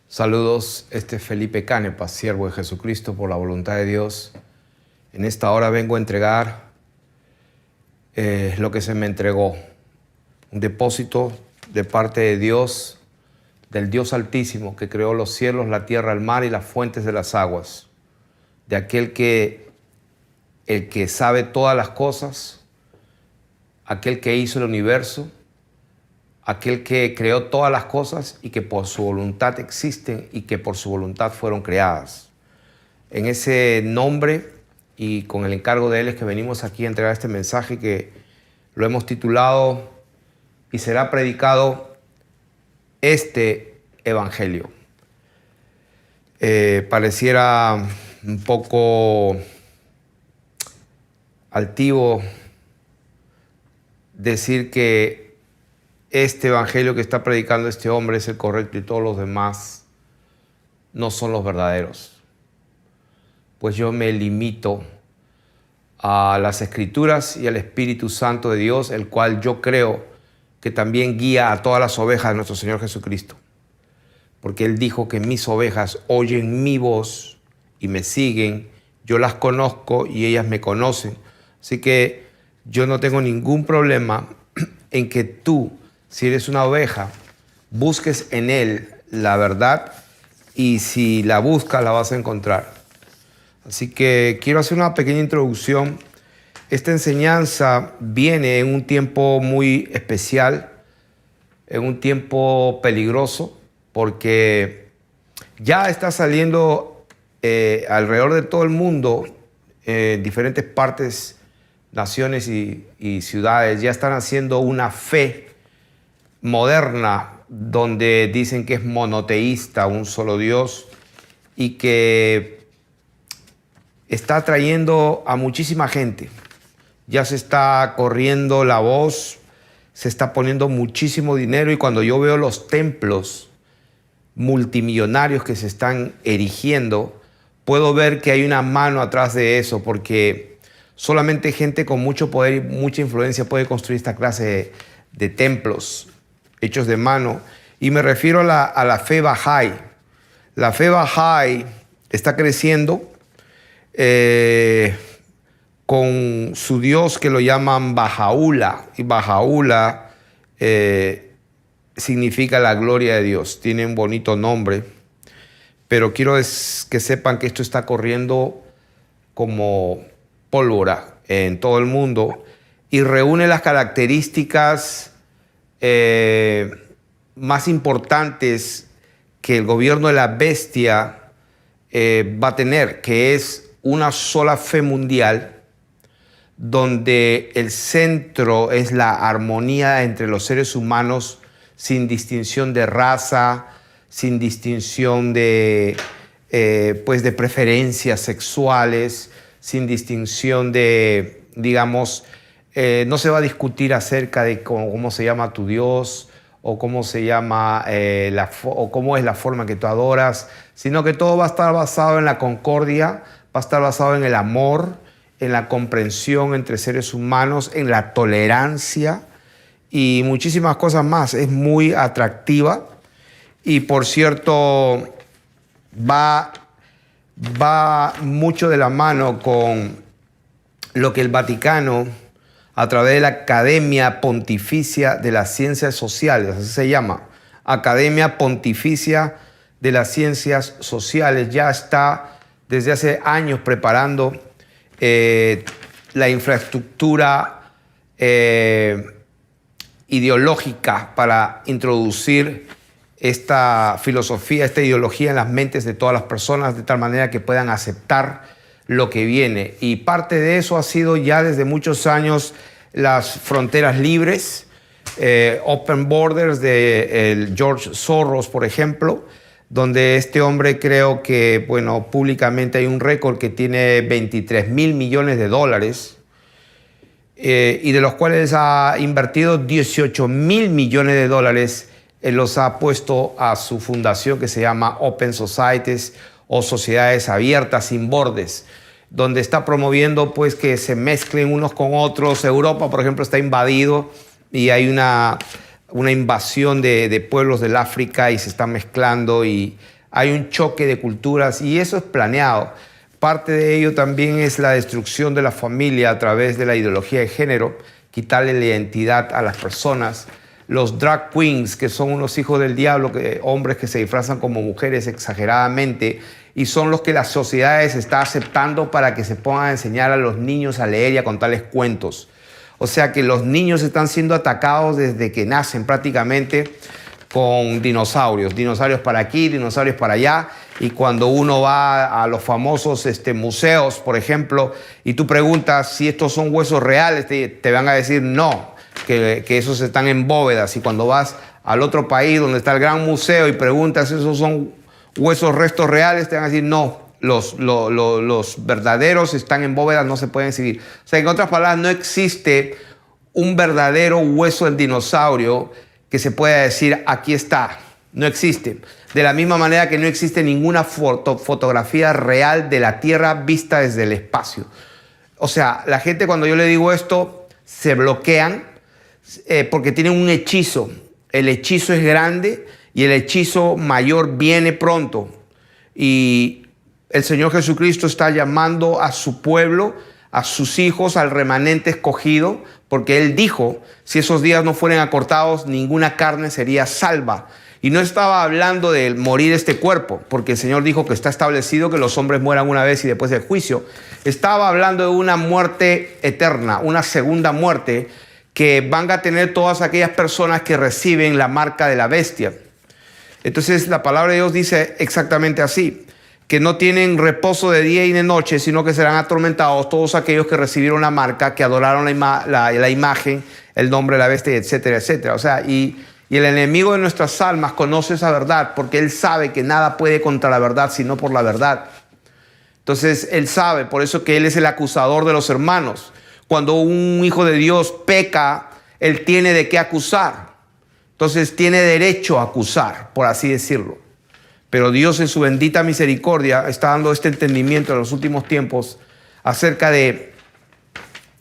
Saludos, este es Felipe Canepa, siervo de Jesucristo por la voluntad de Dios. En esta hora vengo a entregar lo que se me entregó, un depósito de parte de Dios, del Dios Altísimo, que creó los cielos, la tierra, el mar y las fuentes de las aguas, de el que sabe todas las cosas, aquel que hizo el universo, aquel que creó todas las cosas y que por su voluntad existen y que por su voluntad fueron creadas. En ese nombre y con el encargo de Él es que venimos aquí a entregar este mensaje que lo hemos titulado y será predicado este Evangelio. Pareciera un poco altivo decir que este evangelio que está predicando este hombre es el correcto y todos los demás no son los verdaderos. Pues yo me limito a las Escrituras y al Espíritu Santo de Dios, el cual yo creo que también guía a todas las ovejas de nuestro Señor Jesucristo. Porque Él dijo que mis ovejas oyen mi voz y me siguen, yo las conozco y ellas me conocen. Así que yo no tengo ningún problema en que tú, si eres una oveja, busques en Él la verdad y si la buscas la vas a encontrar. Así que quiero hacer una pequeña introducción. Esta enseñanza viene en un tiempo muy especial, en un tiempo peligroso, porque ya está saliendo alrededor de todo el mundo, diferentes partes, naciones y ciudades, ya están haciendo una fe moderna donde dicen que es monoteísta, un solo Dios, y que está atrayendo a muchísima gente. Ya se está corriendo la voz, se está poniendo muchísimo dinero, y cuando yo veo los templos multimillonarios que se están erigiendo, puedo ver que hay una mano atrás de eso, porque solamente gente con mucho poder y mucha influencia puede construir esta clase de templos hechos de mano. Y me refiero a la fe Bahá'í. La fe Bahá'í está creciendo con su Dios que lo llaman Baha'u'llah. Y Baha'u'llah significa la gloria de Dios. Tiene un bonito nombre. Pero quiero que sepan que esto está corriendo como pólvora en todo el mundo y reúne las características más importantes que el gobierno de la bestia va a tener, que es una sola fe mundial donde el centro es la armonía entre los seres humanos sin distinción de raza, sin distinción de preferencias sexuales, sin distinción de, digamos, no se va a discutir acerca de cómo se llama tu Dios o cómo se llama o cómo es la forma que tú adoras, sino que todo va a estar basado en la concordia, va a estar basado en el amor, en la comprensión entre seres humanos, en la tolerancia y muchísimas cosas más. Es muy atractiva y, por cierto, va mucho de la mano con lo que el Vaticano, a través de la Academia Pontificia de las Ciencias Sociales, así se llama, Academia Pontificia de las Ciencias Sociales, ya está desde hace años preparando la infraestructura ideológica para introducir esta filosofía, esta ideología en las mentes de todas las personas, de tal manera que puedan aceptar lo que viene. Y parte de eso ha sido ya desde muchos años las fronteras libres, Open Borders de George Soros, por ejemplo, donde este hombre, creo que, bueno, públicamente hay un récord que tiene 23,000 millones de dólares y de los cuales ha invertido 18,000 millones de dólares, los ha puesto a su fundación que se llama Open Societies o Sociedades Abiertas Sin Bordes, donde está promoviendo pues que se mezclen unos con otros. Europa, por ejemplo, está invadido y hay una invasión de pueblos del África y se están mezclando y hay un choque de culturas y eso es planeado. Parte de ello también es la destrucción de la familia a través de la ideología de género, quitarle la identidad a las personas. Los drag queens, que son unos hijos del diablo, hombres que se disfrazan como mujeres exageradamente, y son los que la sociedad está aceptando para que se pongan a enseñar a los niños a leer y a contarles cuentos. O sea que los niños están siendo atacados desde que nacen prácticamente con dinosaurios. Dinosaurios para aquí, dinosaurios para allá. Y cuando uno va a los famosos museos, por ejemplo, y tú preguntas si estos son huesos reales, te van a decir no, que esos están en bóvedas. Y cuando vas al otro país donde está el gran museo y preguntas si esos son huesos restos reales, te van a decir no, los verdaderos están en bóvedas, no se pueden seguir. O sea, en otras palabras, no existe un verdadero hueso del dinosaurio que se pueda decir aquí está. No existe. De la misma manera que no existe ninguna fotografía real de la Tierra vista desde el espacio. O sea, la gente cuando yo le digo esto se bloquean porque tienen un hechizo. El hechizo es grande y el hechizo mayor viene pronto. Y el Señor Jesucristo está llamando a su pueblo, a sus hijos, al remanente escogido, porque Él dijo, si esos días no fueran acortados, ninguna carne sería salva. Y no estaba hablando de morir este cuerpo, porque el Señor dijo que está establecido que los hombres mueran una vez y después del juicio. Estaba hablando de una muerte eterna, una segunda muerte que van a tener todas aquellas personas que reciben la marca de la bestia. Entonces la palabra de Dios dice exactamente así, que no tienen reposo de día y de noche, sino que serán atormentados todos aquellos que recibieron la marca, que adoraron la imagen, el nombre de la bestia, etcétera, etcétera. O sea, y el enemigo de nuestras almas conoce esa verdad porque él sabe que nada puede contra la verdad sino por la verdad. Entonces él sabe, por eso que él es el acusador de los hermanos. Cuando un hijo de Dios peca, él tiene de qué acusar. Entonces tiene derecho a acusar, por así decirlo. Pero Dios en su bendita misericordia está dando este entendimiento en los últimos tiempos acerca de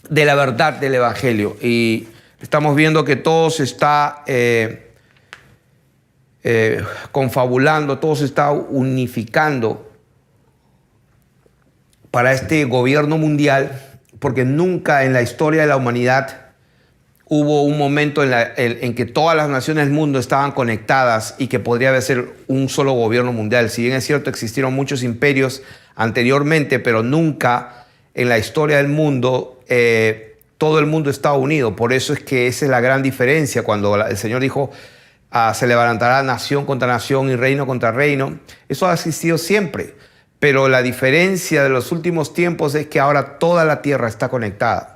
la verdad del Evangelio. Y estamos viendo que todo se está confabulando, todo se está unificando para este gobierno mundial, porque nunca en la historia de la humanidad hubo un momento en que todas las naciones del mundo estaban conectadas y que podría ser un solo gobierno mundial. Si bien es cierto, existieron muchos imperios anteriormente, pero nunca en la historia del mundo todo el mundo estaba unido. Por eso es que esa es la gran diferencia. Cuando el Señor dijo, se levantará nación contra nación y reino contra reino. Eso ha existido siempre. Pero la diferencia de los últimos tiempos es que ahora toda la tierra está conectada.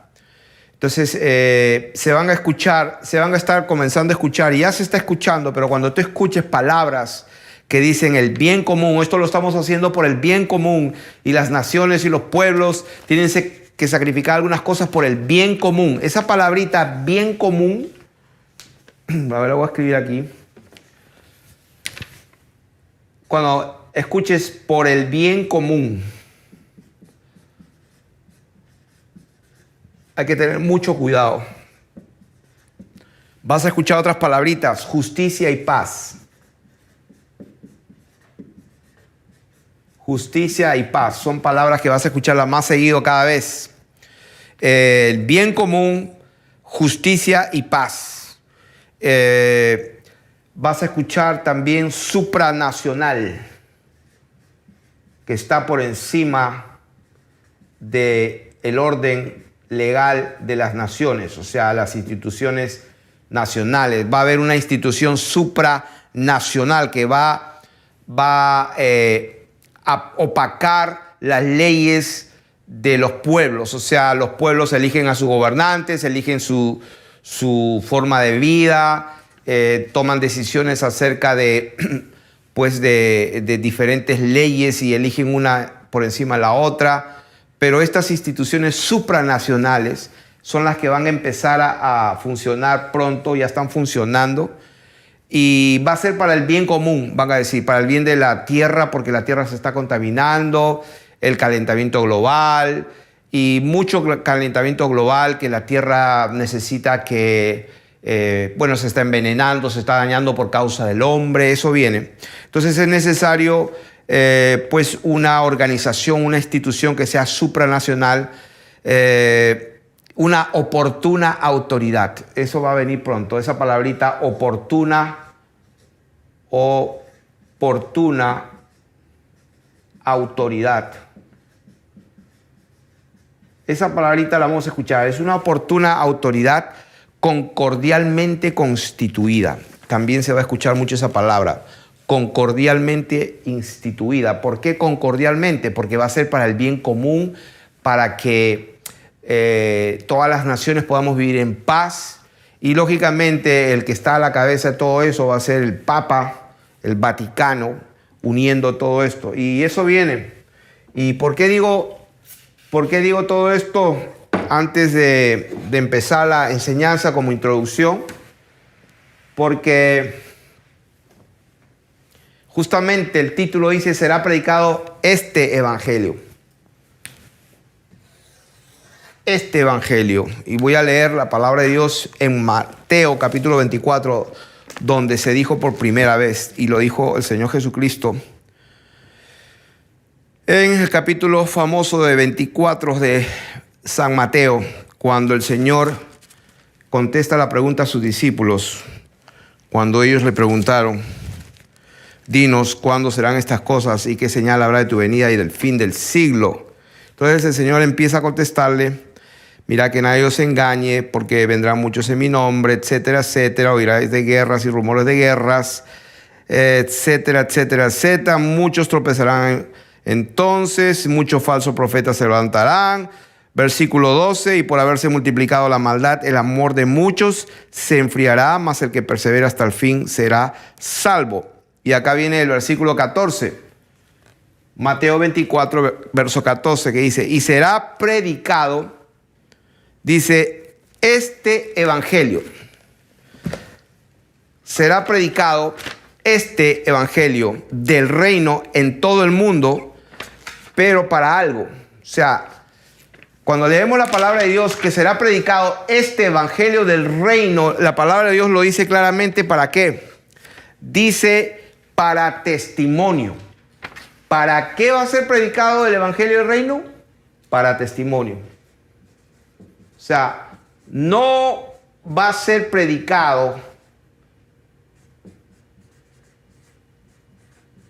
Entonces se van a estar comenzando a escuchar, y ya se está escuchando, pero cuando tú escuches palabras que dicen el bien común, esto lo estamos haciendo por el bien común, y las naciones y los pueblos tienen que sacrificar algunas cosas por el bien común. Esa palabrita bien común, a ver, lo voy a escribir aquí. Cuando escuches por el bien común, hay que tener mucho cuidado. Vas a escuchar otras palabritas, justicia y paz. Justicia y paz son palabras que vas a escucharlas más seguido cada vez. El bien común, justicia y paz. Vas a escuchar también supranacional, que está por encima del orden legal de las naciones, o sea, las instituciones nacionales. Va a haber una institución supranacional que va a opacar las leyes de los pueblos. O sea, los pueblos eligen a sus gobernantes, eligen su forma de vida, toman decisiones acerca de diferentes leyes y eligen una por encima de la otra. Pero estas instituciones supranacionales son las que van a empezar a funcionar pronto, ya están funcionando. Y va a ser para el bien común, van a decir, para el bien de la tierra, porque la tierra se está contaminando, el calentamiento global y mucho calentamiento global que la tierra necesita que se está envenenando, se está dañando por causa del hombre, eso viene. Entonces es necesario pues una organización, una institución que sea supranacional, una oportuna autoridad. Eso va a venir pronto, esa palabrita oportuna autoridad. Esa palabrita la vamos a escuchar. Es una oportuna autoridad concordialmente constituida. También se va a escuchar mucho esa palabra, concordialmente instituida. ¿Por qué concordialmente? Porque va a ser para el bien común, para que todas las naciones podamos vivir en paz. Y lógicamente el que está a la cabeza de todo eso va a ser el Papa, el Vaticano, uniendo todo esto. Y eso viene. ¿Y por qué digo todo esto antes de empezar la enseñanza como introducción? Porque justamente el título dice, será predicado este evangelio. Este evangelio. Y voy a leer la palabra de Dios en Mateo capítulo 24, donde se dijo por primera vez, y lo dijo el Señor Jesucristo. En el capítulo famoso de 24 de San Mateo, cuando el Señor contesta la pregunta a sus discípulos, cuando ellos le preguntaron, dinos cuándo serán estas cosas y qué señal habrá de tu venida y del fin del siglo. Entonces el Señor empieza a contestarle, mira que nadie os engañe, porque vendrán muchos en mi nombre, etcétera, etcétera, oiráis de guerras y rumores de guerras, etcétera, etcétera, etcétera, muchos tropezarán entonces, muchos falsos profetas se levantarán. Versículo 12, y por haberse multiplicado la maldad, el amor de muchos se enfriará, mas el que persevera hasta el fin será salvo. Y acá viene el versículo 14, Mateo 24, verso 14, que dice, y será predicado, dice, este evangelio. Será predicado este evangelio del reino en todo el mundo, pero para algo. O sea, cuando leemos la palabra de Dios, que será predicado este evangelio del reino, la palabra de Dios lo dice claramente. ¿Para qué? Dice para testimonio. ¿Para qué va a ser predicado el evangelio del reino? Para testimonio. O sea, no va a ser predicado.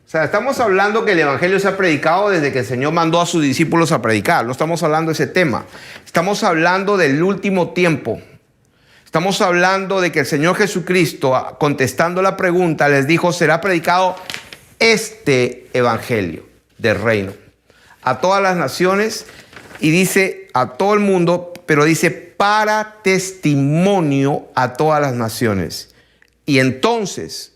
O sea, estamos hablando que el evangelio se ha predicado desde que el Señor mandó a sus discípulos a predicar. No estamos hablando de ese tema. Estamos hablando del último tiempo. Estamos hablando de que el Señor Jesucristo, contestando la pregunta, les dijo, será predicado este evangelio del reino a todas las naciones, y dice a todo el mundo, pero dice para testimonio a todas las naciones. Y entonces,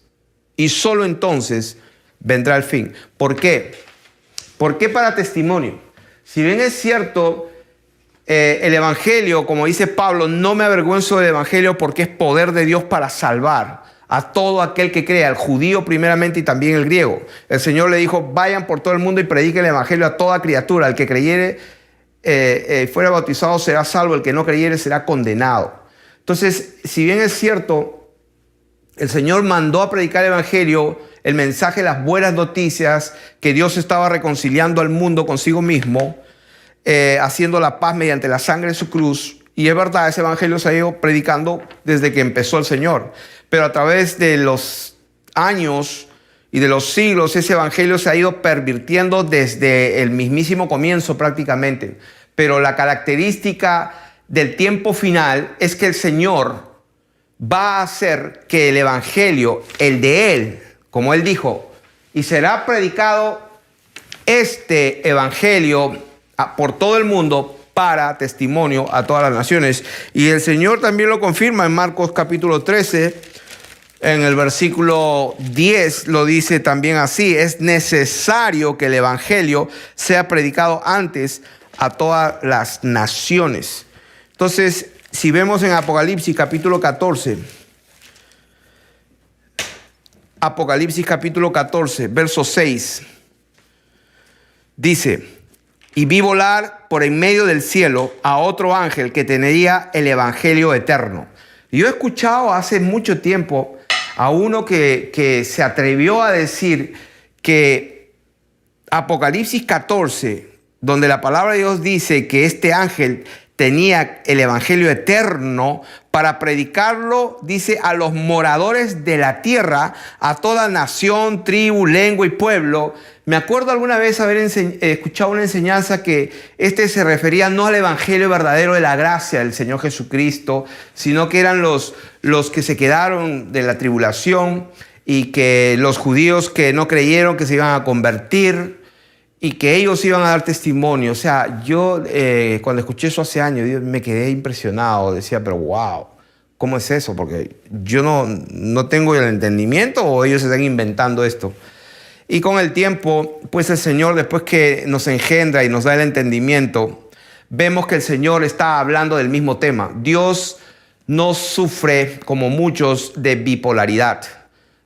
y solo entonces, vendrá el fin. ¿Por qué? ¿Por qué para testimonio? Si bien es cierto, el evangelio, como dice Pablo, no me avergüenzo del evangelio porque es poder de Dios para salvar a todo aquel que crea, al judío primeramente y también el griego. El Señor le dijo, vayan por todo el mundo y prediquen el evangelio a toda criatura. El que creyere, fuera bautizado será salvo, el que no creyere será condenado. Entonces, si bien es cierto, el Señor mandó a predicar el evangelio, el mensaje, las buenas noticias, que Dios estaba reconciliando al mundo consigo mismo, haciendo la paz mediante la sangre de su cruz. Y es verdad, ese evangelio se ha ido predicando desde que empezó el Señor. Pero a través de los años y de los siglos, ese evangelio se ha ido pervirtiendo desde el mismísimo comienzo prácticamente. Pero la característica del tiempo final es que el Señor va a hacer que el evangelio, el de Él, como Él dijo, y será predicado este evangelio por todo el mundo para testimonio a todas las naciones. Y el Señor también lo confirma en Marcos capítulo 13, en el versículo 10 lo dice también así: es necesario que el evangelio sea predicado antes a todas las naciones. Entonces, si vemos en Apocalipsis capítulo 14, Apocalipsis capítulo 14, verso 6, dice, y vi volar por en medio del cielo a otro ángel que tenía el evangelio eterno. Y yo he escuchado hace mucho tiempo a uno que se atrevió a decir que Apocalipsis 14, donde la palabra de Dios dice que este ángel tenía el evangelio eterno para predicarlo, dice, a los moradores de la tierra, a toda nación, tribu, lengua y pueblo. Me acuerdo alguna vez haber escuchado una enseñanza que se refería no al evangelio verdadero de la gracia del Señor Jesucristo, sino que eran los que se quedaron de la tribulación y que los judíos que no creyeron que se iban a convertir y que ellos iban a dar testimonio. O sea, yo cuando escuché eso hace años, me quedé impresionado. Decía, pero wow, ¿cómo es eso? Porque yo no tengo el entendimiento o ellos están inventando esto. Y con el tiempo, pues el Señor, después que nos engendra y nos da el entendimiento, vemos que el Señor está hablando del mismo tema. Dios no sufre, como muchos, de bipolaridad.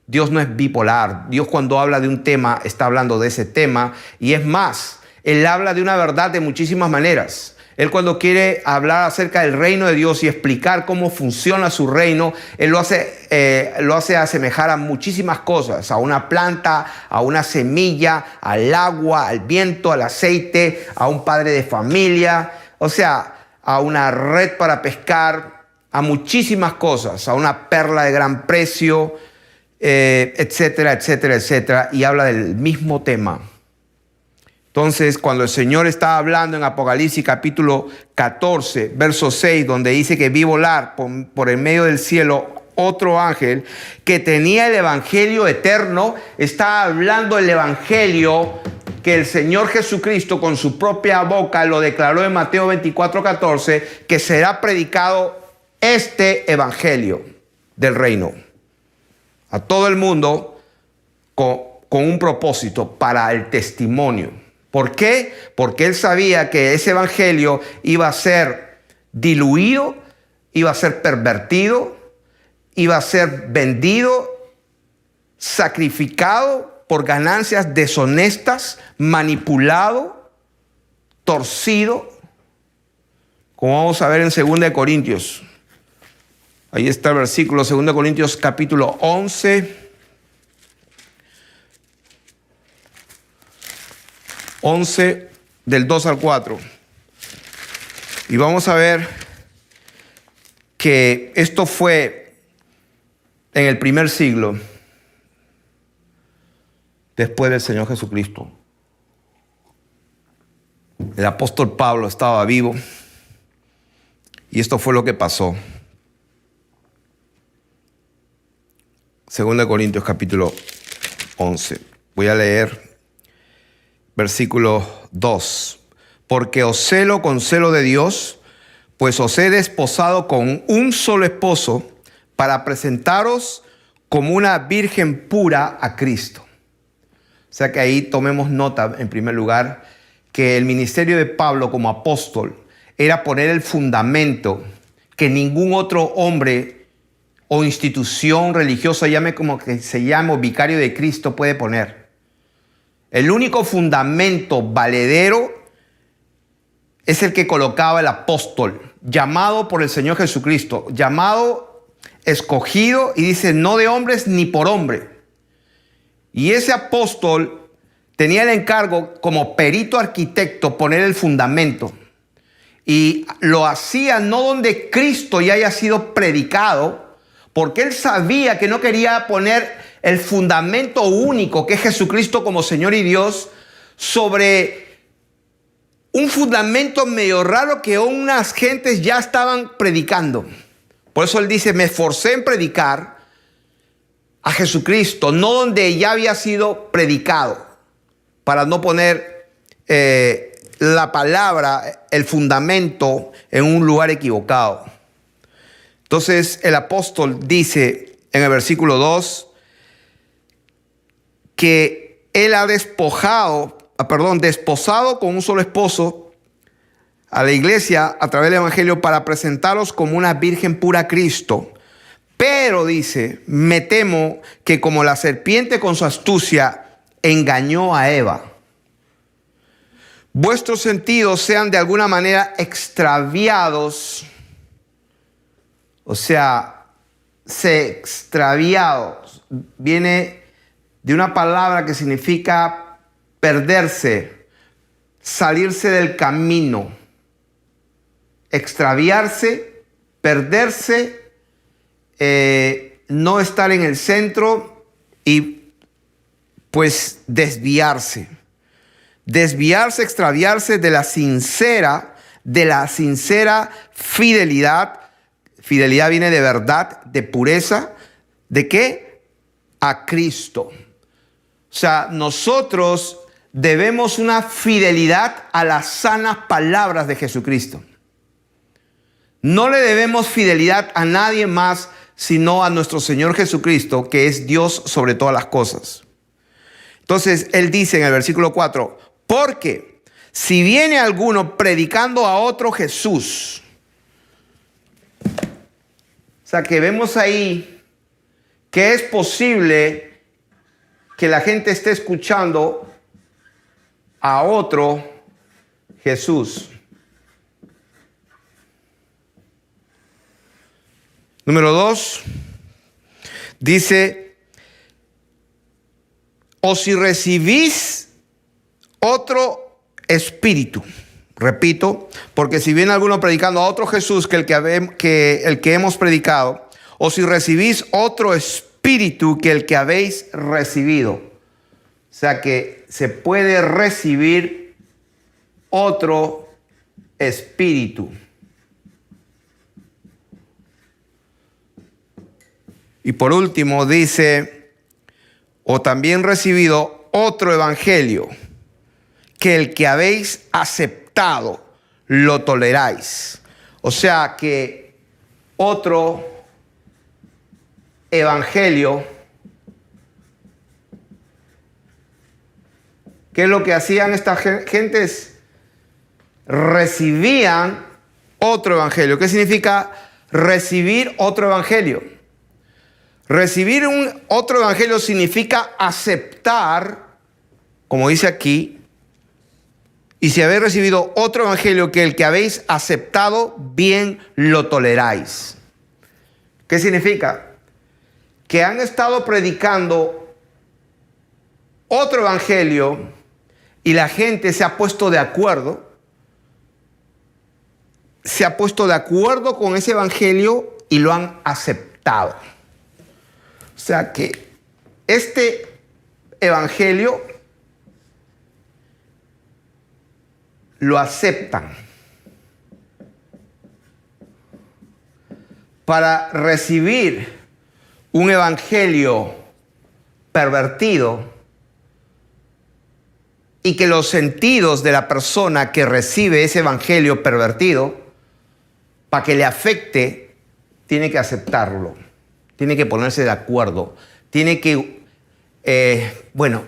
Dios no es bipolar. Dios, cuando habla de un tema, está hablando de ese tema. Y es más, Él habla de una verdad de muchísimas maneras. Él, cuando quiere hablar acerca del reino de Dios y explicar cómo funciona su reino, Él lo hace asemejar a muchísimas cosas. A una planta, a una semilla, al agua, al viento, al aceite, a un padre de familia. O sea, a una red para pescar, a muchísimas cosas. A una perla de gran precio, etcétera, etcétera, etcétera, y habla del mismo tema. Entonces, cuando el Señor está hablando en Apocalipsis capítulo 14, verso 6, donde dice que vi volar por el medio del cielo otro ángel que tenía el evangelio eterno, está hablando del evangelio que el Señor Jesucristo con su propia boca lo declaró en Mateo 24:14, que será predicado este evangelio del reino a todo el mundo con un propósito, para el testimonio. ¿Por qué? Porque Él sabía que ese evangelio iba a ser diluido, iba a ser pervertido, iba a ser vendido, sacrificado por ganancias deshonestas, manipulado, torcido, como vamos a ver en 2 Corintios. Ahí está el versículo, 2 Corintios capítulo 11. 11 del 2 al 4. Y vamos a ver que esto fue en el primer siglo después del Señor Jesucristo. El apóstol Pablo estaba vivo y esto fue lo que pasó. 2 Corintios capítulo 11. Voy a leer versículo 2. Porque os celo con celo de Dios, pues os he desposado con un solo esposo para presentaros como una virgen pura a Cristo. O sea que ahí tomemos nota, en primer lugar, que el ministerio de Pablo como apóstol era poner el fundamento que ningún otro hombre o institución religiosa, llame como que se llame, o vicario de Cristo, puede poner. El único fundamento valedero es el que colocaba el apóstol, llamado por el Señor Jesucristo, llamado, escogido, y dice, no de hombres ni por hombre. Y ese apóstol tenía el encargo, como perito arquitecto, poner el fundamento. Y lo hacía no donde Cristo ya haya sido predicado, porque él sabía que no quería poner el fundamento único, que es Jesucristo como Señor y Dios, sobre un fundamento medio raro que unas gentes ya estaban predicando. Por eso él dice, me esforcé en predicar a Jesucristo, no donde ya había sido predicado, para no poner la palabra, el fundamento, en un lugar equivocado. Entonces el apóstol dice en el versículo 2 que él ha desposado con un solo esposo a la iglesia a través del evangelio para presentaros como una virgen pura a Cristo. Pero dice, me temo que como la serpiente con su astucia engañó a Eva, vuestros sentidos sean de alguna manera extraviados. O sea, extraviado. Viene de una palabra que significa perderse, salirse del camino, extraviarse, perderse, no estar en el centro y pues desviarse. Desviarse, extraviarse de la sincera fidelidad. Fidelidad viene de verdad, de pureza. ¿De qué? A Cristo. O sea, nosotros debemos una fidelidad a las sanas palabras de Jesucristo. No le debemos fidelidad a nadie más, sino a nuestro Señor Jesucristo, que es Dios sobre todas las cosas. Entonces, Él dice en el versículo 4, porque si viene alguno predicando a otro Jesús. O sea, que vemos ahí que es posible que la gente esté escuchando a otro Jesús. Número 2, dice, o si recibís otro espíritu. Repito, porque si viene alguno predicando a otro Jesús que el que hemos predicado, o si recibís otro espíritu que el que habéis recibido. O sea que se puede recibir otro espíritu. Y por último dice, o también recibido otro evangelio que el que habéis aceptado lo toleráis. O sea que otro evangelio, ¿qué es lo que hacían estas gentes? Recibían otro evangelio. ¿Qué significa recibir otro evangelio? Recibir otro evangelio significa aceptar, como dice aquí, y si habéis recibido otro evangelio que el que habéis aceptado, bien lo toleráis. ¿Qué significa? Que han estado predicando otro evangelio y la gente se ha puesto de acuerdo. Se ha puesto de acuerdo con ese evangelio y lo han aceptado. O sea que este evangelio lo aceptan. Para recibir un evangelio pervertido y que los sentidos de la persona que recibe ese evangelio pervertido, para que le afecte, tiene que aceptarlo, tiene que ponerse de acuerdo, tiene que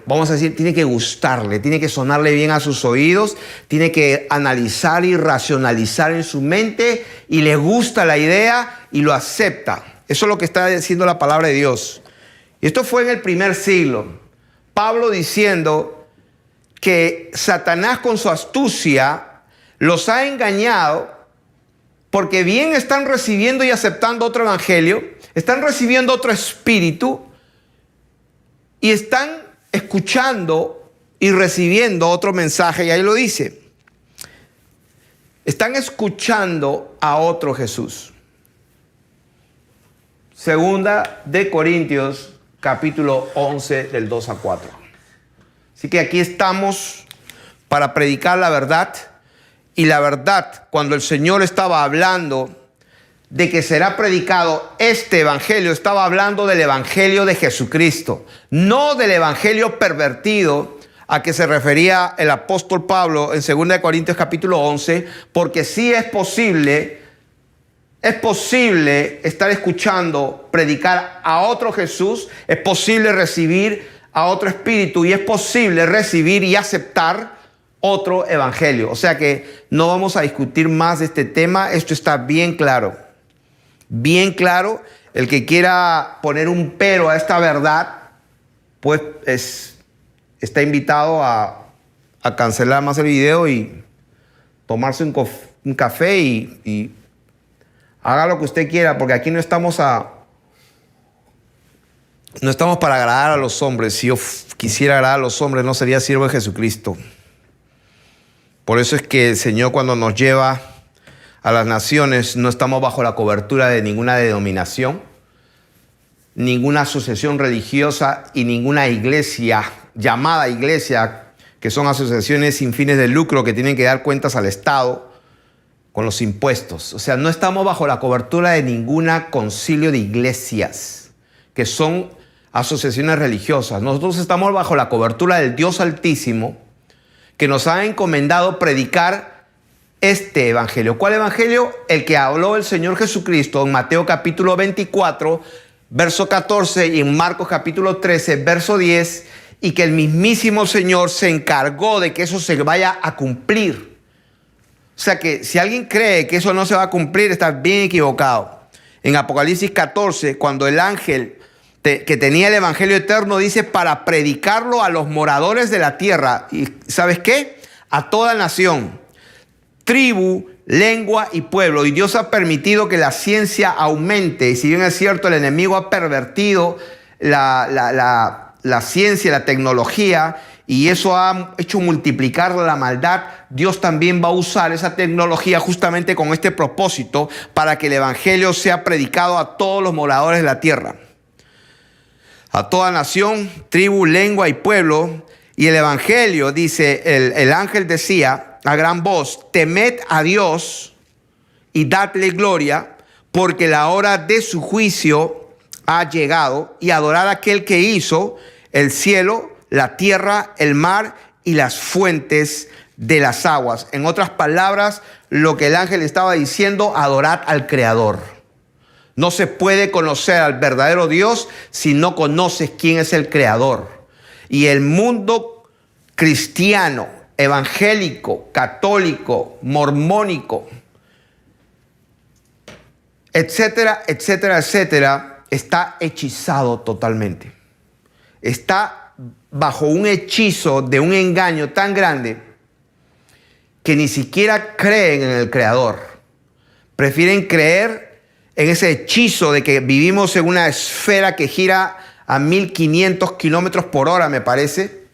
vamos a decir, tiene que gustarle, tiene que sonarle bien a sus oídos, tiene que analizar y racionalizar en su mente y le gusta la idea y lo acepta. Eso es lo que está diciendo la palabra de Dios. Y esto fue en el primer siglo. Pablo diciendo que Satanás con su astucia los ha engañado porque bien están recibiendo y aceptando otro evangelio, están recibiendo otro espíritu, y están escuchando y recibiendo otro mensaje. Y ahí lo dice. Están escuchando a otro Jesús. Segunda de Corintios, capítulo 11, del 2 a 4. Así que aquí estamos para predicar la verdad. Y la verdad, cuando el Señor estaba hablando de que será predicado este evangelio, estaba hablando del evangelio de Jesucristo, no del evangelio pervertido a que se refería el apóstol Pablo en 2 Corintios capítulo 11, porque sí es posible estar escuchando predicar a otro Jesús, es posible recibir a otro espíritu y es posible recibir y aceptar otro evangelio. O sea que no vamos a discutir más de este tema, esto está bien claro. Bien claro, el que quiera poner un pero a esta verdad, pues está invitado a cancelar más el video y tomarse un café y haga lo que usted quiera, porque aquí no estamos a No estamos para agradar a los hombres. Si yo quisiera agradar a los hombres, no sería siervo de Jesucristo. Por eso es que el Señor, cuando nos lleva a las naciones, no estamos bajo la cobertura de ninguna denominación, ninguna asociación religiosa y ninguna iglesia, llamada iglesia, que son asociaciones sin fines de lucro que tienen que dar cuentas al Estado con los impuestos. O sea, no estamos bajo la cobertura de ninguna concilio de iglesias, que son asociaciones religiosas. Nosotros estamos bajo la cobertura del Dios Altísimo, que nos ha encomendado predicar este evangelio. ¿Cuál evangelio? El que habló el Señor Jesucristo en Mateo capítulo 24, verso 14, y en Marcos capítulo 13, verso 10, y que el mismísimo Señor se encargó de que eso se vaya a cumplir. O sea que si alguien cree que eso no se va a cumplir, está bien equivocado. En Apocalipsis 14, cuando el ángel que tenía el evangelio eterno dice para predicarlo a los moradores de la tierra, y ¿sabes qué? A toda nación, tribu, lengua y pueblo. Y Dios ha permitido que la ciencia aumente. Y si bien es cierto, el enemigo ha pervertido la ciencia, la tecnología, y eso ha hecho multiplicar la maldad, Dios también va a usar esa tecnología justamente con este propósito, para que el evangelio sea predicado a todos los moradores de la tierra, a toda nación, tribu, lengua y pueblo. Y el evangelio, dice, el ángel decía a gran voz: temed a Dios y dadle gloria, porque la hora de su juicio ha llegado, y adorad a aquel que hizo el cielo, la tierra, el mar y las fuentes de las aguas. En otras palabras, lo que el ángel estaba diciendo: adorad al Creador. No se puede conocer al verdadero Dios si no conoces quién es el Creador. Y el mundo cristiano, evangélico, católico, mormónico, etcétera, etcétera, etcétera, está hechizado totalmente. Está bajo un hechizo de un engaño tan grande que ni siquiera creen en el Creador. Prefieren creer en ese hechizo de que vivimos en una esfera que gira a 1500 kilómetros por hora, me parece,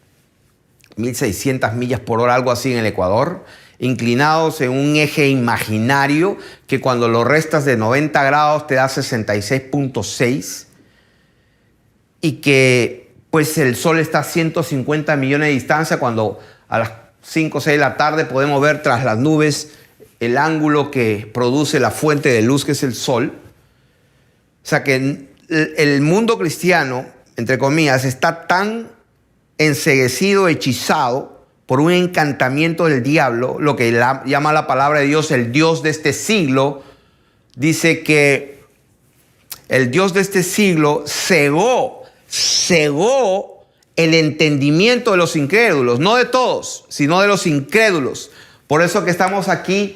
1600 millas por hora, algo así en el Ecuador, inclinados en un eje imaginario que cuando lo restas de 90 grados te da 66.6, y que pues el Sol está a 150 millones de distancia, cuando a las 5 o 6 de la tarde podemos ver tras las nubes el ángulo que produce la fuente de luz, que es el Sol. O sea que el mundo cristiano, entre comillas, está tan enceguecido, hechizado por un encantamiento del diablo, lo que llama la palabra de Dios el Dios de este siglo. Dice que el Dios de este siglo cegó el entendimiento de los incrédulos, no de todos, sino de los incrédulos. Por eso que estamos aquí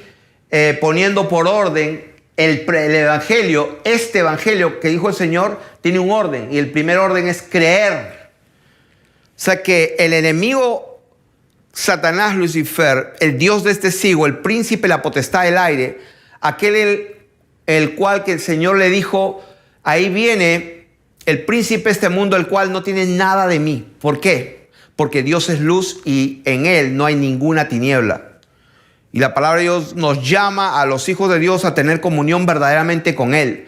poniendo por orden el evangelio. Este evangelio que dijo el Señor tiene un orden, y el primer orden es creer. O sea que el enemigo, Satanás, Lucifer, el Dios de este siglo, el príncipe, la potestad del aire, aquel el cual que el Señor le dijo: ahí viene el príncipe de este mundo, el cual no tiene nada de mí. ¿Por qué? Porque Dios es luz y en él no hay ninguna tiniebla. Y la palabra de Dios nos llama a los hijos de Dios a tener comunión verdaderamente con Él.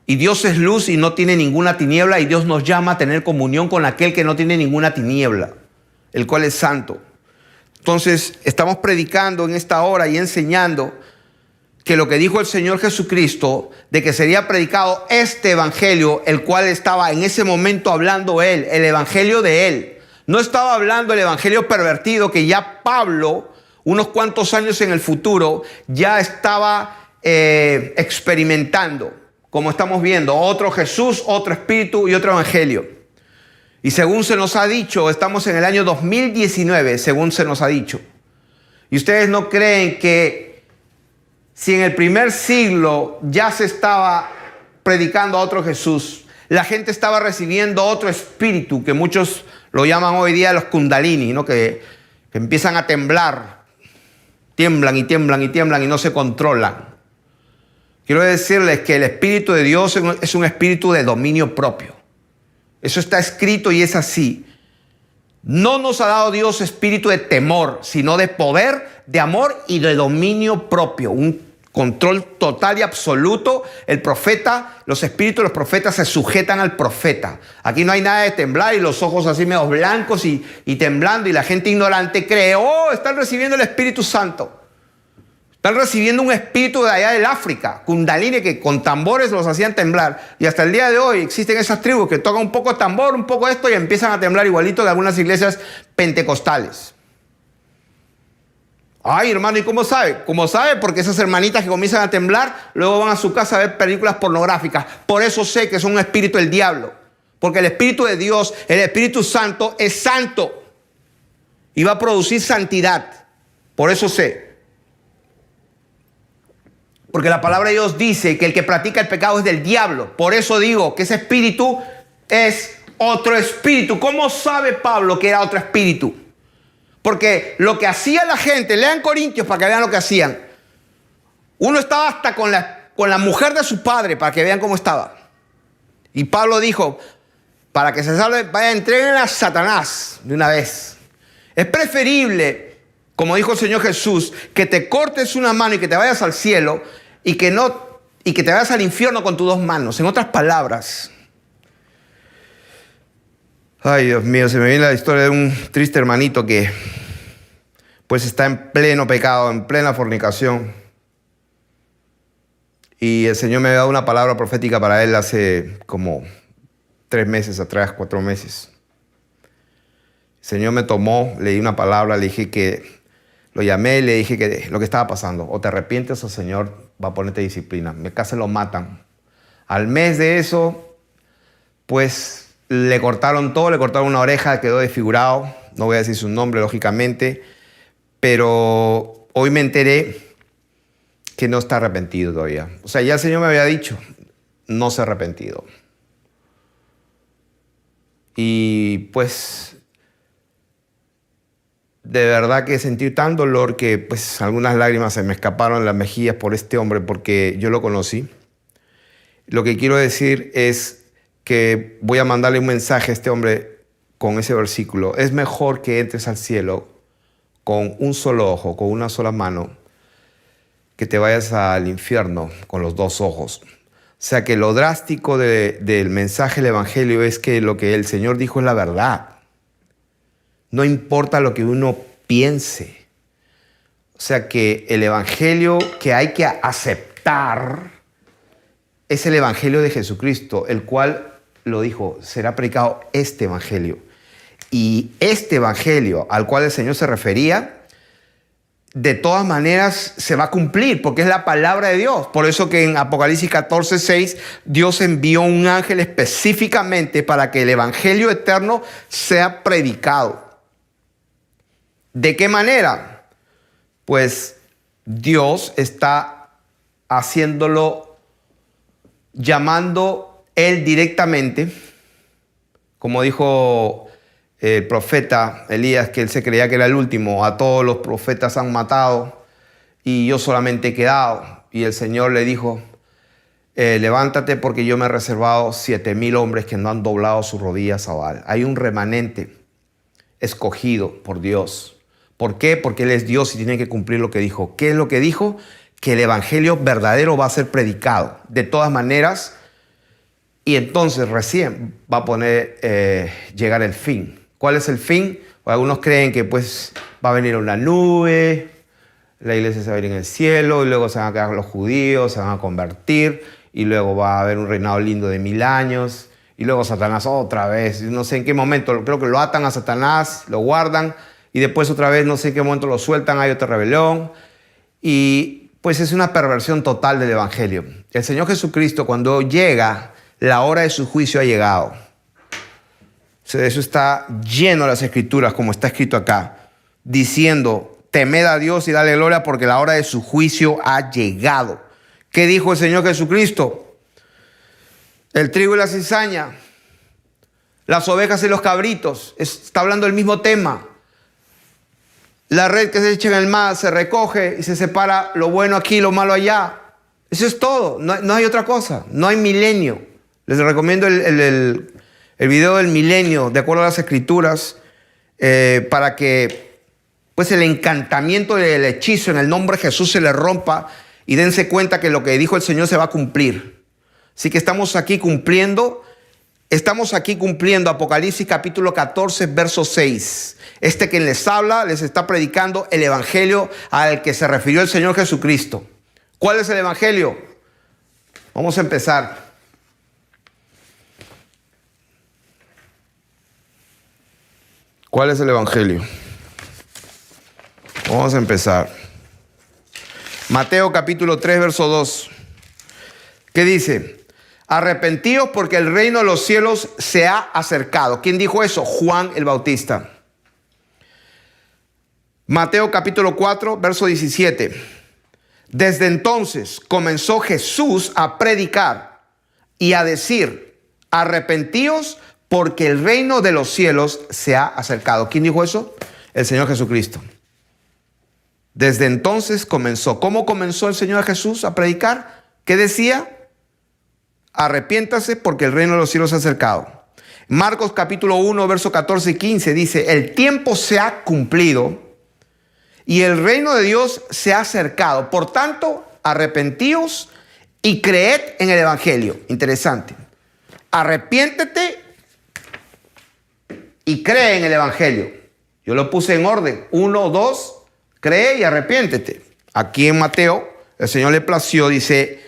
Y Dios es luz y no tiene ninguna tiniebla, y Dios nos llama a tener comunión con aquel que no tiene ninguna tiniebla, el cual es santo. Entonces, estamos predicando en esta hora y enseñando que lo que dijo el Señor Jesucristo, de que sería predicado este evangelio, el cual estaba en ese momento hablando Él, el evangelio de Él. No estaba hablando el evangelio pervertido que ya Pablo, unos cuantos años en el futuro, ya estaba experimentando, como estamos viendo, otro Jesús, otro espíritu y otro evangelio. Y según se nos ha dicho, estamos en el año 2019, según se nos ha dicho. Y ustedes no creen que si en el primer siglo ya se estaba predicando a otro Jesús, la gente estaba recibiendo otro espíritu, que muchos lo llaman hoy día los kundalini, ¿no? que empiezan a temblar. Tiemblan y tiemblan y tiemblan y no se controlan. Quiero decirles que el Espíritu de Dios es un espíritu de dominio propio. Eso está escrito y es así. No nos ha dado Dios espíritu de temor, sino de poder, de amor y de dominio propio. Un control total y absoluto. El profeta, los espíritus de los profetas se sujetan al profeta. Aquí no hay nada de temblar y los ojos así medio blancos y temblando, y la gente ignorante cree, oh, están recibiendo el Espíritu Santo. Están recibiendo un espíritu de allá del África, Kundalini, que con tambores los hacían temblar. Y hasta el día de hoy existen esas tribus que tocan un poco de tambor, un poco esto, y empiezan a temblar igualito de algunas iglesias pentecostales. Ay, hermano, ¿y cómo sabe? ¿Cómo sabe? Porque esas hermanitas que comienzan a temblar, luego van a su casa a ver películas pornográficas. Por eso sé que son un espíritu del diablo. Porque el Espíritu de Dios, el Espíritu Santo, es santo. Y va a producir santidad. Por eso sé. Porque la palabra de Dios dice que el que practica el pecado es del diablo. Por eso digo que ese espíritu es otro espíritu. ¿Cómo sabe Pablo que era otro espíritu? Porque lo que hacía la gente, lean Corintios para que vean lo que hacían. Uno estaba hasta con la mujer de su padre para que vean cómo estaba. Y Pablo dijo, para que se salve, vaya, entreguen a Satanás de una vez. Es preferible, como dijo el Señor Jesús, que te cortes una mano y que te vayas al cielo y que te vayas al infierno con tus dos manos. En otras palabras, ay, Dios mío, se me viene la historia de un triste hermanito que pues está en pleno pecado, en plena fornicación. Y el Señor me había dado una palabra profética para él hace como 3 meses atrás, 4 meses. El Señor me tomó, le di una palabra, le dije que, lo llamé y le dije que lo que estaba pasando, o te arrepientes o el Señor va a ponerte disciplina. Casi lo matan. Al mes de eso, pues le cortaron todo, le cortaron una oreja, quedó desfigurado. No voy a decir su nombre, lógicamente, pero hoy me enteré que no está arrepentido todavía. O sea, ya el Señor me había dicho, no se ha arrepentido. Y pues, de verdad que sentí tan dolor que pues algunas lágrimas se me escaparon de las mejillas por este hombre, porque yo lo conocí. Lo que quiero decir es que voy a mandarle un mensaje a este hombre con ese versículo. Es mejor que entres al cielo con un solo ojo, con una sola mano, que te vayas al infierno con los 2 ojos. O sea que lo drástico del mensaje del Evangelio es que lo que el Señor dijo es la verdad. No importa lo que uno piense. O sea que el Evangelio que hay que aceptar es el Evangelio de Jesucristo, el cual lo dijo, será predicado este Evangelio. Y este Evangelio al cual el Señor se refería, de todas maneras se va a cumplir, porque es la palabra de Dios. Por eso que en Apocalipsis 14:6, Dios envió un ángel específicamente para que el Evangelio eterno sea predicado. ¿De qué manera? Pues Dios está haciéndolo, llamando Él directamente, como dijo el profeta Elías, que él se creía que era el último, a todos los profetas han matado y yo solamente he quedado. Y el Señor le dijo, levántate porque yo me he reservado 7,000 hombres que no han doblado sus rodillas a Baal. Hay un remanente escogido por Dios. ¿Por qué? Porque Él es Dios y tiene que cumplir lo que dijo. ¿Qué es lo que dijo? Que el evangelio verdadero va a ser predicado. De todas maneras, y entonces recién va a poner llegar el fin. ¿Cuál es el fin? Pues algunos creen que pues va a venir una nube, la iglesia se va a ir en el cielo y luego se van a quedar los judíos, se van a convertir y luego va a haber un reinado lindo de 1000 años y luego Satanás otra vez. No sé en qué momento, creo que lo atan a Satanás, lo guardan y después otra vez no sé en qué momento lo sueltan, hay otra rebelión y pues es una perversión total del evangelio. El Señor Jesucristo, cuando llega, la hora de su juicio ha llegado. Eso está lleno de las Escrituras, como está escrito acá, diciendo, temed a Dios y dale gloria porque la hora de su juicio ha llegado. ¿Qué dijo el Señor Jesucristo? El trigo y la cizaña, las ovejas y los cabritos, está hablando del mismo tema. La red que se echa en el mar se recoge y se separa lo bueno aquí y lo malo allá. Eso es todo, no hay otra cosa, no hay milenio. Les recomiendo el el video del milenio, de acuerdo a las escrituras, para que pues el encantamiento del hechizo en el nombre de Jesús se le rompa y dense cuenta que lo que dijo el Señor se va a cumplir. Así que estamos aquí cumpliendo Apocalipsis capítulo 14, verso 6. Quien les habla les está predicando el evangelio al que se refirió el Señor Jesucristo. ¿Cuál es el evangelio? Vamos a empezar. ¿Cuál es el evangelio? Vamos a empezar. Mateo capítulo 3, verso 2. ¿Qué dice? Arrepentíos porque el reino de los cielos se ha acercado. ¿Quién dijo eso? Juan el Bautista. Mateo capítulo 4, verso 17. Desde entonces comenzó Jesús a predicar y a decir, arrepentíos porque el reino de los cielos se ha acercado. ¿Quién dijo eso? El Señor Jesucristo. Desde entonces comenzó. ¿Cómo comenzó el Señor Jesús a predicar? ¿Qué decía? Arrepiéntase porque el reino de los cielos se ha acercado. Marcos capítulo 1, verso 14 y 15 dice, el tiempo se ha cumplido y el reino de Dios se ha acercado. Por tanto, arrepentíos y creed en el evangelio. Interesante. Arrepiéntete y cree en el evangelio. Yo lo puse en orden. 1, 2, cree y arrepiéntete. Aquí en Mateo, el Señor le plació, dice,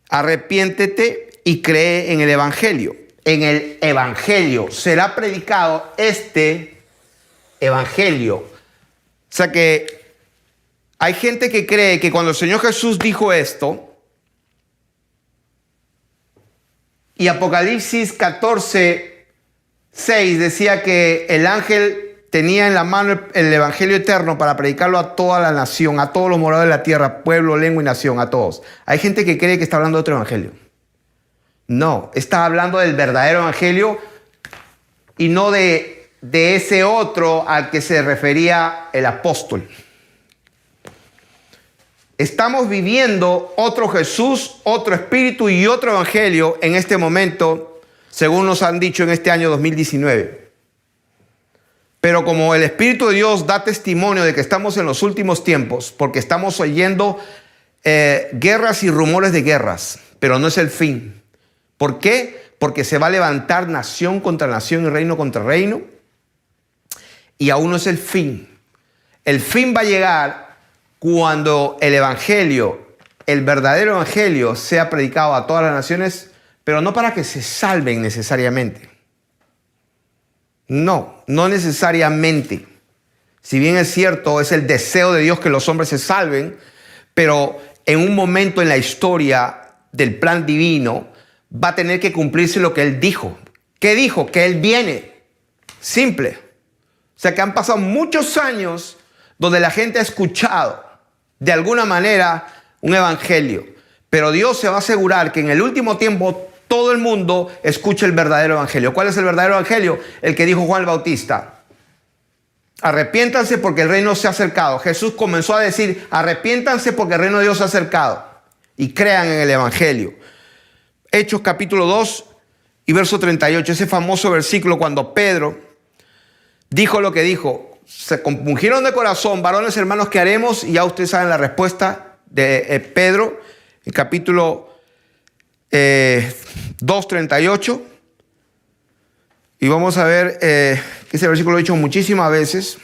arrepiéntete y cree en el evangelio. En el evangelio será predicado este evangelio. O sea que hay gente que cree que cuando el Señor Jesús dijo esto, y Apocalipsis 14, 6 decía que el ángel tenía en la mano el evangelio eterno para predicarlo a toda la nación, a todos los moradores de la tierra, pueblo, lengua y nación, a todos. Hay gente que cree que está hablando de otro evangelio. No, está hablando del verdadero evangelio y no de ese otro al que se refería el apóstol. Estamos viviendo otro Jesús, otro espíritu y otro evangelio en este momento, según nos han dicho en este año 2019. Pero como el Espíritu de Dios da testimonio de que estamos en los últimos tiempos, porque estamos oyendo guerras y rumores de guerras, pero no es el fin. ¿Por qué? Porque se va a levantar nación contra nación y reino contra reino. Y aún no es el fin. El fin va a llegar cuando el evangelio, el verdadero evangelio, sea predicado a todas las naciones, pero no para que se salven necesariamente. No, no necesariamente. Si bien es cierto, es el deseo de Dios que los hombres se salven, pero en un momento en la historia del plan divino va a tener que cumplirse lo que Él dijo. ¿Qué dijo? Que Él viene. Simple. O sea que han pasado muchos años donde la gente ha escuchado de alguna manera un evangelio, pero Dios se va a asegurar que en el último tiempo todo el mundo escuche el verdadero evangelio. ¿Cuál es el verdadero evangelio? El que dijo Juan el Bautista. Arrepiéntanse porque el reino se ha acercado. Jesús comenzó a decir, arrepiéntanse porque el reino de Dios se ha acercado. Y crean en el evangelio. Hechos capítulo 2 y verso 38. Ese famoso versículo cuando Pedro dijo lo que dijo. Se compungieron de corazón, varones hermanos, ¿qué haremos? Y ya ustedes saben la respuesta de Pedro. El capítulo 2:38. Y vamos a ver que ese versículo lo he dicho muchísimas veces.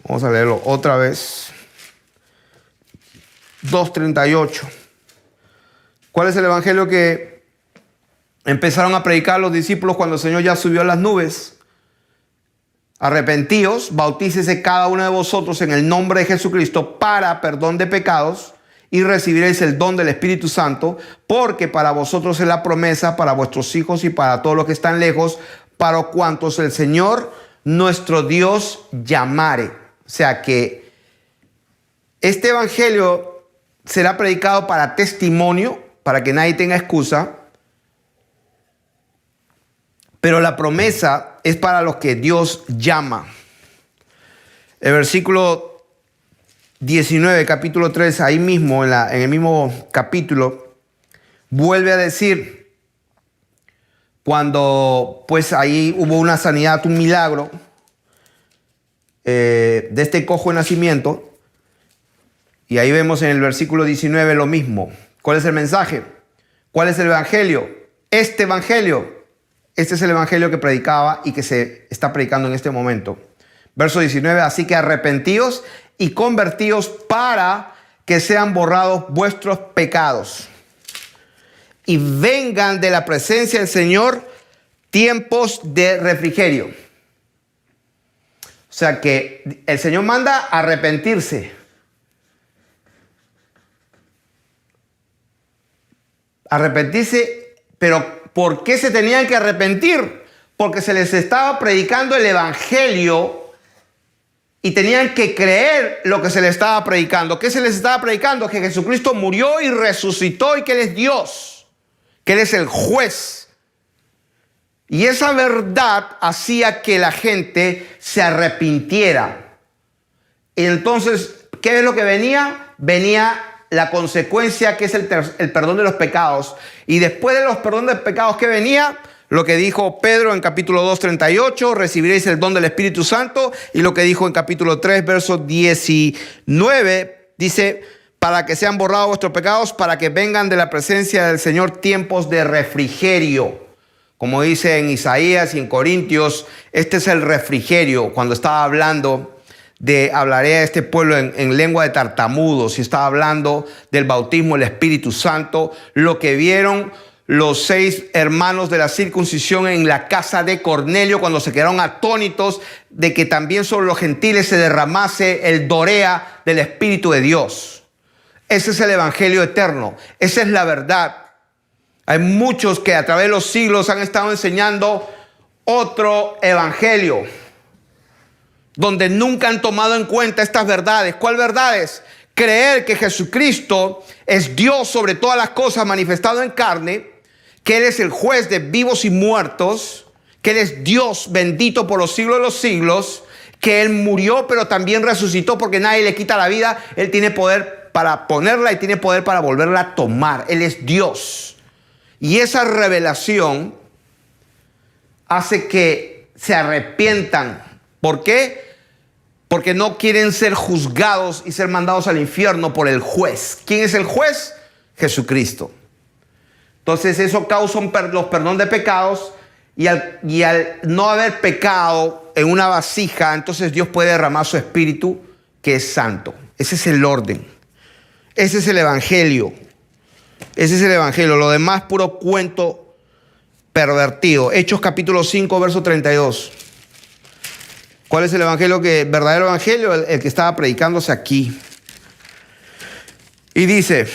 Vamos a leerlo otra vez. 2:38. ¿Cuál es el evangelio que empezaron a predicar los discípulos cuando el Señor ya subió a las nubes? Arrepentíos, bautícese cada uno de vosotros en el nombre de Jesucristo para perdón de pecados y recibiréis el don del Espíritu Santo, porque para vosotros es la promesa, para vuestros hijos y para todos los que están lejos, para cuantos el Señor nuestro Dios llamare. O sea que este evangelio será predicado para testimonio, para que nadie tenga excusa, pero la promesa es para los que Dios llama. El versículo 19, capítulo 3, ahí mismo, en el mismo capítulo, vuelve a decir, cuando pues ahí hubo una sanidad, un milagro de este cojo de nacimiento. Y ahí vemos en el versículo 19 lo mismo. ¿Cuál es el mensaje? ¿Cuál es el evangelio? Este evangelio. Este es el evangelio que predicaba y que se está predicando en este momento. Verso 19, así que arrepentíos y convertíos para que sean borrados vuestros pecados y vengan de la presencia del Señor tiempos de refrigerio. O sea que el Señor manda arrepentirse. Arrepentirse, pero ¿por qué se tenían que arrepentir? Porque se les estaba predicando el evangelio y tenían que creer lo que se les estaba predicando. ¿Qué se les estaba predicando? Que Jesucristo murió y resucitó y que Él es Dios, que Él es el juez. Y esa verdad hacía que la gente se arrepintiera. Y entonces, ¿qué es lo que venía? Venía la consecuencia, que es el perdón de los pecados. Y después de los perdón de pecados, ¿qué venía? Lo que dijo Pedro en capítulo 2, 38, recibiréis el don del Espíritu Santo. Y lo que dijo en capítulo 3, verso 19, dice, para que sean borrados vuestros pecados, para que vengan de la presencia del Señor tiempos de refrigerio. Como dice en Isaías y en Corintios, este es el refrigerio. Cuando estaba hablando hablaré a este pueblo en lengua de tartamudos, y estaba hablando del bautismo del Espíritu Santo, lo que vieron los 6 hermanos de la circuncisión en la casa de Cornelio, cuando se quedaron atónitos de que también sobre los gentiles se derramase el dorea del Espíritu de Dios. Ese es el evangelio eterno, esa es la verdad. Hay muchos que a través de los siglos han estado enseñando otro evangelio, donde nunca han tomado en cuenta estas verdades. ¿Cuáles verdades? Creer que Jesucristo es Dios sobre todas las cosas manifestado en carne, que Él es el juez de vivos y muertos, que Él es Dios bendito por los siglos de los siglos, que Él murió pero también resucitó porque nadie le quita la vida. Él tiene poder para ponerla y tiene poder para volverla a tomar. Él es Dios. Y esa revelación hace que se arrepientan. ¿Por qué? Porque no quieren ser juzgados y ser mandados al infierno por el juez. ¿Quién es el juez? Jesucristo. Entonces eso causa los perdón de pecados, y al no haber pecado en una vasija, entonces Dios puede derramar su espíritu, que es santo. Ese es el orden. Ese es el evangelio. Ese es el evangelio. Lo demás puro cuento pervertido. Hechos capítulo 5, verso 32. ¿Cuál es el evangelio verdadero evangelio? El que estaba predicándose aquí. Y dice,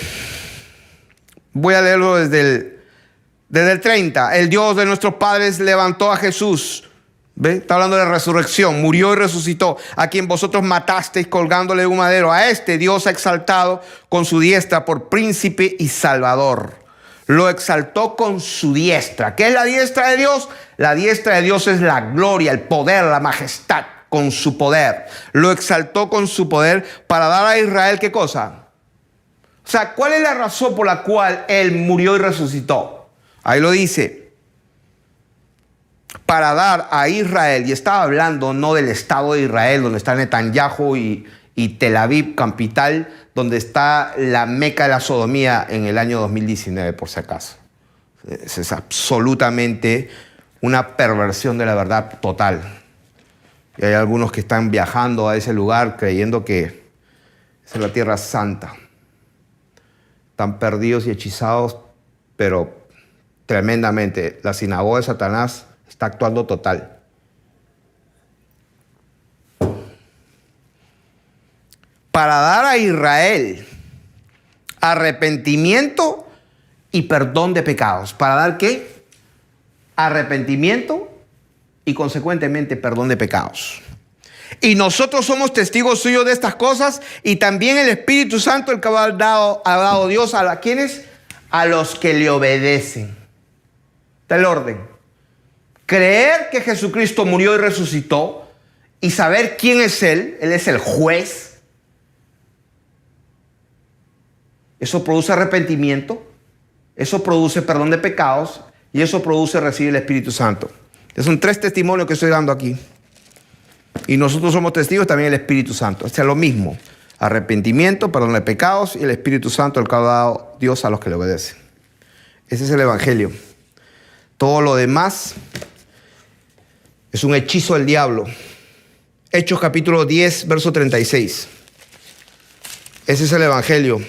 voy a leerlo desde el 30. El Dios de nuestros padres levantó a Jesús. ¿Ve? Está hablando de resurrección. Murió y resucitó. A quien vosotros matasteis colgándole de un madero. A este Dios ha exaltado con su diestra por príncipe y salvador. Lo exaltó con su diestra. ¿Qué es la diestra de Dios? La diestra de Dios es la gloria, el poder, la majestad, con su poder. Lo exaltó con su poder para dar a Israel, ¿qué cosa? O sea, ¿cuál es la razón por la cual Él murió y resucitó? Ahí lo dice. Para dar a Israel, y estaba hablando no del Estado de Israel, donde está Netanyahu y Tel Aviv, capital, donde está la meca de la sodomía en el año 2019, por si acaso. Es absolutamente una perversión de la verdad total. Y hay algunos que están viajando a ese lugar creyendo que es la tierra santa. Están perdidos y hechizados, pero tremendamente. La sinagoga de Satanás está actuando total. Para dar a Israel arrepentimiento y perdón de pecados. ¿Para dar qué? Arrepentimiento y consecuentemente perdón de pecados. Y nosotros somos testigos suyos de estas cosas, y también el Espíritu Santo, el que ha dado Dios a ¿quiénes? A los que le obedecen. Está el orden. Creer que Jesucristo murió y resucitó, y saber quién es Él es el juez. Eso produce arrepentimiento, eso produce perdón de pecados, Y eso produce recibir el Espíritu Santo. Son 3 testimonios que estoy dando aquí. Y nosotros somos testigos también del Espíritu Santo. Es lo mismo. Arrepentimiento, perdón de pecados y el Espíritu Santo, el que ha dado Dios a los que le obedecen. Ese es el Evangelio. Todo lo demás es un hechizo del diablo. Hechos capítulo 10, verso 36. Ese es el Evangelio.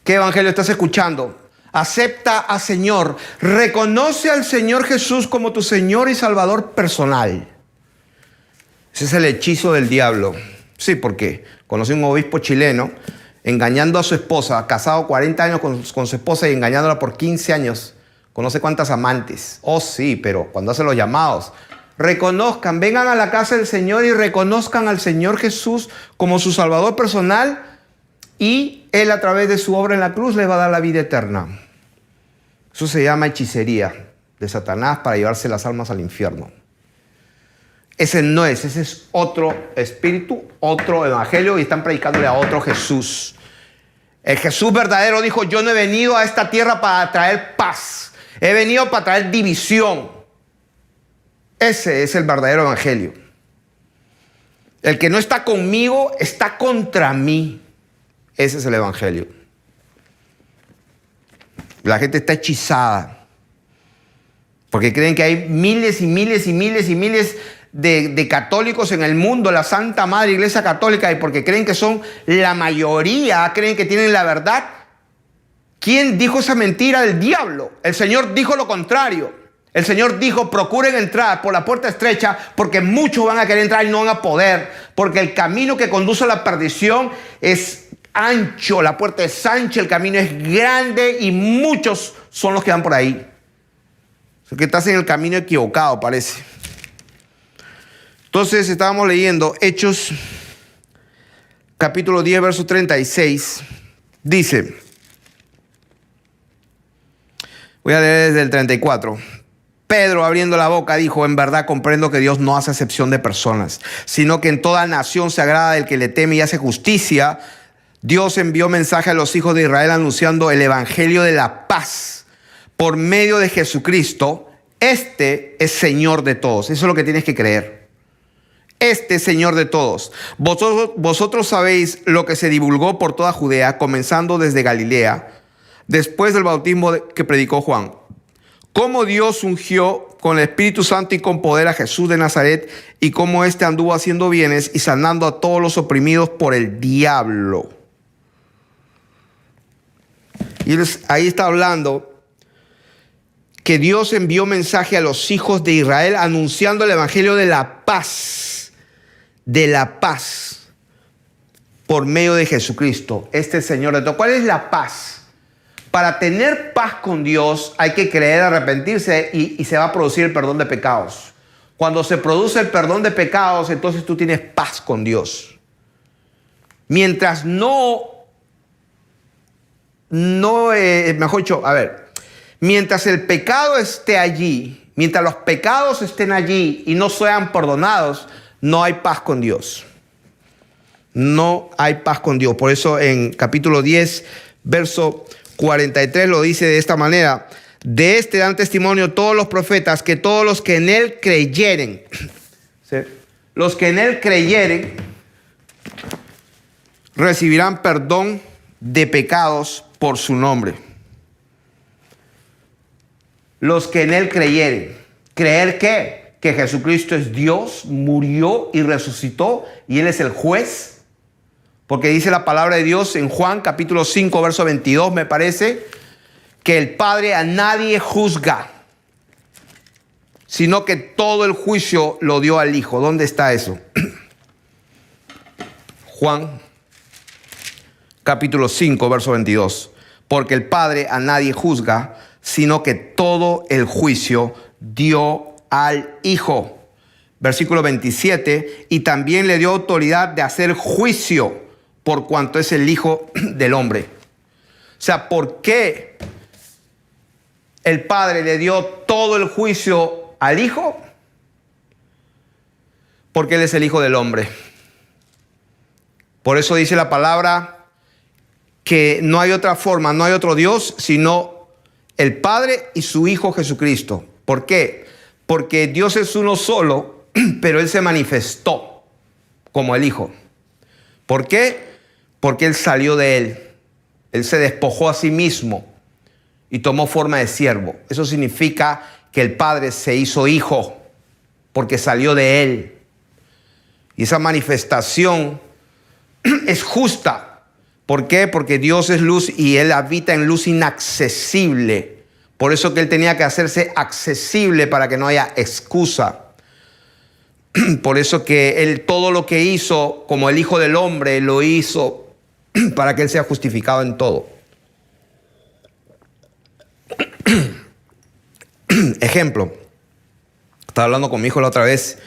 ¿Qué Evangelio estás escuchando? Acepta al Señor. Reconoce al Señor Jesús como tu Señor y Salvador personal. Ese es el hechizo del diablo. Sí, porque conocí un obispo chileno engañando a su esposa, casado 40 años con su esposa y engañándola por 15 años. Conoce cuántas amantes. Oh, sí, pero cuando hace los llamados, reconozcan, vengan a la casa del Señor y reconozcan al Señor Jesús como su Salvador personal y Él a través de su obra en la cruz les va a dar la vida eterna. Eso se llama hechicería de Satanás para llevarse las almas al infierno. Ese no es, ese es otro espíritu, otro evangelio y están predicándole a otro Jesús. El Jesús verdadero dijo, yo no he venido a esta tierra para traer paz, he venido para traer división. Ese es el verdadero evangelio. El que no está conmigo está contra mí. Ese es el evangelio. La gente está hechizada porque creen que hay miles y miles y miles y miles de católicos en el mundo, la Santa Madre Iglesia Católica, y porque creen que son la mayoría, creen que tienen la verdad. ¿Quién dijo esa mentira? El diablo. El Señor dijo lo contrario. El Señor dijo, procuren entrar por la puerta estrecha, porque muchos van a querer entrar y no van a poder, porque el camino que conduce a la perdición es ancho, la puerta es ancha, el camino es grande y muchos son los que van por ahí. O que estás en el camino equivocado, parece. Entonces estábamos leyendo Hechos capítulo 10, verso 36. Dice, voy a leer desde el 34. Pedro, abriendo la boca, dijo, en verdad comprendo que Dios no hace excepción de personas, sino que en toda nación se agrada del que le teme y hace justicia. Dios envió mensaje a los hijos de Israel anunciando el evangelio de la paz por medio de Jesucristo. Este es Señor de todos. Eso es lo que tienes que creer. Este es Señor de todos. Vosotros sabéis lo que se divulgó por toda Judea, comenzando desde Galilea, después del bautismo que predicó Juan. Cómo Dios ungió con el Espíritu Santo y con poder a Jesús de Nazaret, y cómo éste anduvo haciendo bienes y sanando a todos los oprimidos por el diablo. Y ahí está hablando que Dios envió mensaje a los hijos de Israel anunciando el evangelio de la paz por medio de Jesucristo. Este es el Señor de todo. ¿Cuál es la paz? Para tener paz con Dios hay que creer, arrepentirse y se va a producir el perdón de pecados. Cuando se produce el perdón de pecados, entonces tú tienes paz con Dios. Mientras mientras el pecado esté allí, mientras los pecados estén allí y no sean perdonados, no hay paz con Dios. No hay paz con Dios. Por eso en capítulo 10, verso 43 lo dice de esta manera. De este dan testimonio todos los profetas, que todos los que en él creyeren, ¿sí?, los que en él creyeren recibirán perdón de pecados por su nombre. Los que en él creyeren. ¿Creer qué? Que Jesucristo es Dios, murió y resucitó y él es el juez. Porque dice la palabra de Dios en Juan capítulo 5, verso 22, me parece, que el Padre a nadie juzga, sino que todo el juicio lo dio al Hijo. ¿Dónde está eso? Juan capítulo 5, verso 22. Porque el Padre a nadie juzga, sino que todo el juicio dio al Hijo. Versículo 27. Y también le dio autoridad de hacer juicio por cuanto es el Hijo del Hombre. O sea, ¿por qué el Padre le dio todo el juicio al Hijo? Porque Él es el Hijo del Hombre. Por eso dice la palabra que no hay otra forma, no hay otro Dios, sino el Padre y su Hijo Jesucristo. ¿Por qué? Porque Dios es uno solo, pero Él se manifestó como el Hijo. ¿Por qué? Porque Él salió de Él. Él se despojó a sí mismo y tomó forma de siervo. Eso significa que el Padre se hizo Hijo porque salió de Él. Y esa manifestación es justa. ¿Por qué? Porque Dios es luz y Él habita en luz inaccesible. Por eso que Él tenía que hacerse accesible para que no haya excusa. Por eso que Él todo lo que hizo como el Hijo del Hombre lo hizo para que Él sea justificado en todo. Ejemplo. Estaba hablando con mi hijo la otra vez.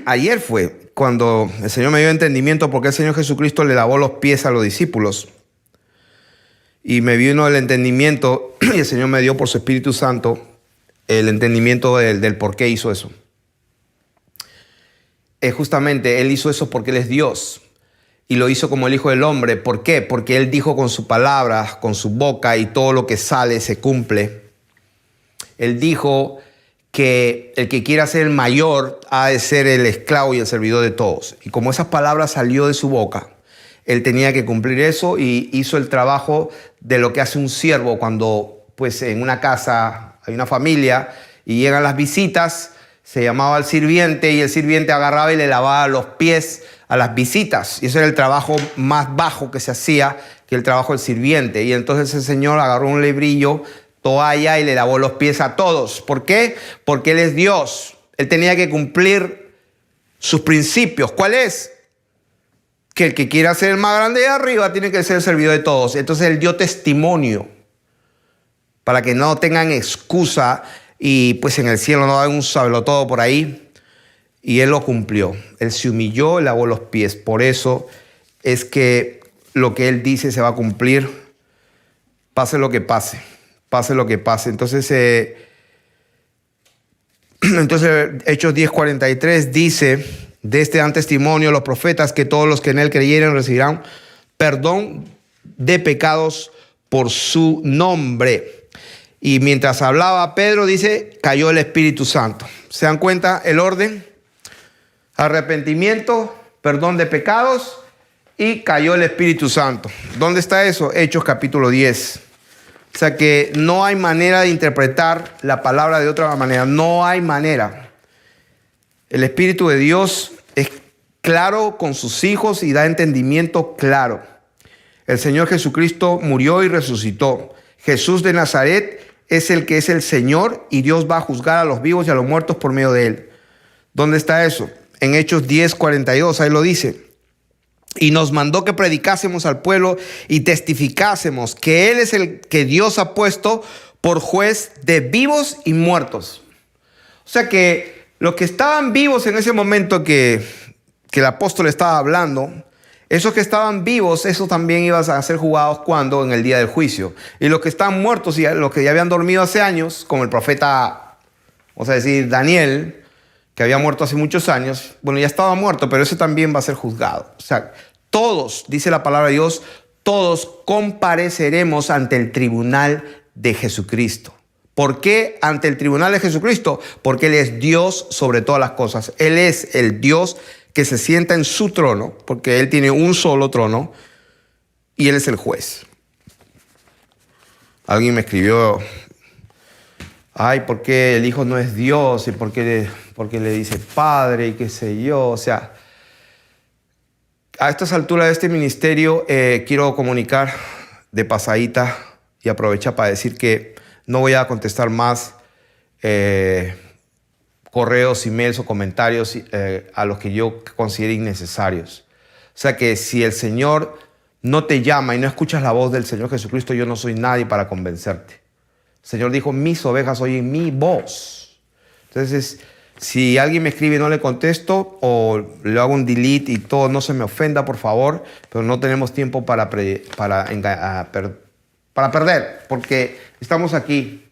Ayer fue cuando el Señor me dio entendimiento porque el Señor Jesucristo le lavó los pies a los discípulos. Y me vino el entendimiento y el Señor me dio por su Espíritu Santo el entendimiento del por qué hizo eso. Justamente Él hizo eso porque Él es Dios. Y lo hizo como el Hijo del Hombre. ¿Por qué? Porque Él dijo con su palabra, con su boca, y todo lo que sale se cumple. Él dijo que el que quiera ser el mayor ha de ser el esclavo y el servidor de todos. Y como esas palabras salió de su boca, Él tenía que cumplir eso y hizo el trabajo de lo que hace un siervo cuando pues en una casa hay una familia y llegan las visitas. Se llamaba al sirviente y el sirviente agarraba y le lavaba los pies a las visitas. Y ese era el trabajo más bajo que se hacía, que el trabajo del sirviente. Y entonces el Señor agarró un lebrillo, toalla y le lavó los pies a todos. ¿Por qué? Porque Él es Dios. Él tenía que cumplir sus principios. ¿Cuál es? Que el que quiera ser el más grande de arriba tiene que ser el servidor de todos. Entonces Él dio testimonio para que no tengan excusa y pues en el cielo no hay un sabelotodo por ahí. Y Él lo cumplió. Él se humilló y lavó los pies. Por eso es que lo que Él dice se va a cumplir, pase lo que pase. Pase lo que pase. Entonces Hechos 10:43 dice: de este dan testimonio los profetas que todos los que en Él creyeren recibirán perdón de pecados por su nombre. Y mientras hablaba Pedro, dice, cayó el Espíritu Santo. ¿Se dan cuenta el orden? Arrepentimiento, perdón de pecados y cayó el Espíritu Santo. ¿Dónde está eso? Hechos capítulo 10. O sea que no hay manera de interpretar la palabra de otra manera. No hay manera. El Espíritu de Dios es claro con sus hijos y da entendimiento claro. El Señor Jesucristo murió y resucitó. Jesús de Nazaret es el que es el Señor y Dios va a juzgar a los vivos y a los muertos por medio de Él. ¿Dónde está eso? En Hechos 10:42, ahí lo dice. Y nos mandó que predicásemos al pueblo y testificásemos que Él es el que Dios ha puesto por juez de vivos y muertos. O sea que los que estaban vivos en ese momento que el apóstol estaba hablando, esos que estaban vivos, esos también iban a ser juzgados cuando en el día del juicio. Y los que están muertos y los que ya habían dormido hace años, como el profeta, vamos a decir, Daniel, que había muerto hace muchos años, bueno, ya estaba muerto, pero ese también va a ser juzgado. O sea, todos, dice la palabra de Dios, todos compareceremos ante el tribunal de Jesucristo. ¿Por qué ante el tribunal de Jesucristo? Porque Él es Dios sobre todas las cosas. Él es el Dios que se sienta en su trono, porque Él tiene un solo trono, y Él es el juez. Alguien me escribió, ay, ¿por qué el Hijo no es Dios? ¿Y por qué le dice Padre? Y qué sé yo. O sea, a estas alturas de este ministerio quiero comunicar de pasadita y aprovechar para decir que no voy a contestar más correos, emails o comentarios a los que yo considere innecesarios. O sea que si el Señor no te llama y no escuchas la voz del Señor Jesucristo, yo no soy nadie para convencerte. El Señor dijo, mis ovejas oyen mi voz. Entonces, si alguien me escribe y no le contesto o le hago un delete y todo, no se me ofenda, por favor, pero no tenemos tiempo para perder, porque estamos aquí.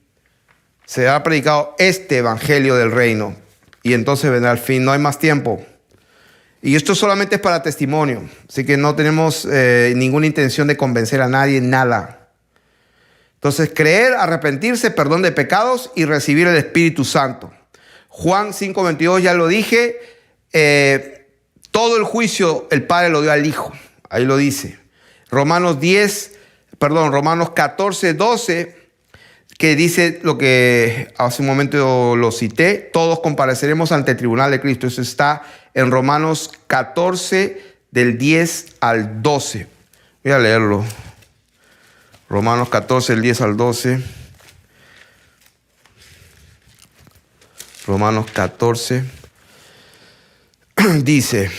Se ha predicado este evangelio del reino y entonces vendrá el fin. No hay más tiempo. Y esto solamente es para testimonio. Así que no tenemos ninguna intención de convencer a nadie, nada. Entonces, creer, arrepentirse, perdón de pecados y recibir el Espíritu Santo. Juan 5:22, ya lo dije, todo el juicio el Padre lo dio al Hijo. Ahí lo dice. Romanos 14:12, que dice lo que hace un momento lo cité: todos compareceremos ante el tribunal de Cristo. Eso está en Romanos 14, del 10 al 12. Voy a leerlo. Romanos 14, del 10 al 12. Romanos 14 dice, en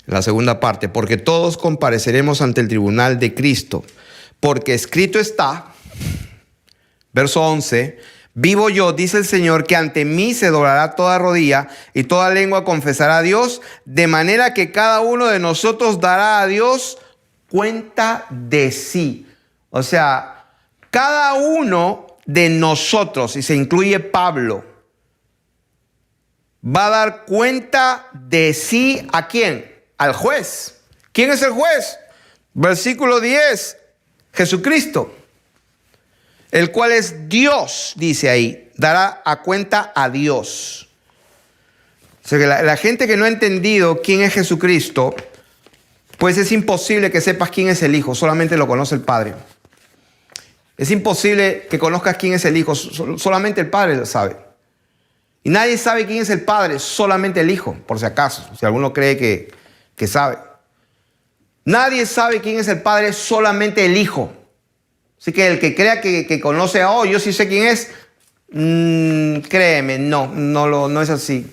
la segunda parte: porque todos compareceremos ante el tribunal de Cristo, porque escrito está, verso 11, vivo yo, dice el Señor, que ante mí se doblará toda rodilla y toda lengua confesará a Dios, de manera que cada uno de nosotros dará a Dios cuenta de sí. O sea, cada uno de nosotros, y se incluye Pablo, va a dar cuenta de sí. ¿A quién? Al juez. ¿Quién es el juez? Versículo 10, Jesucristo, el cual es Dios, dice ahí, dará a cuenta a Dios. O sea que la gente que no ha entendido quién es Jesucristo, pues es imposible que sepas quién es el Hijo, solamente lo conoce el Padre. Es imposible que conozcas quién es el Hijo, solamente el Padre lo sabe. Y nadie sabe quién es el Padre, solamente el Hijo, por si acaso, si alguno cree que sabe. Nadie sabe quién es el Padre, solamente el Hijo. Así que el que crea que conoce yo sí sé quién es, créeme, no es así.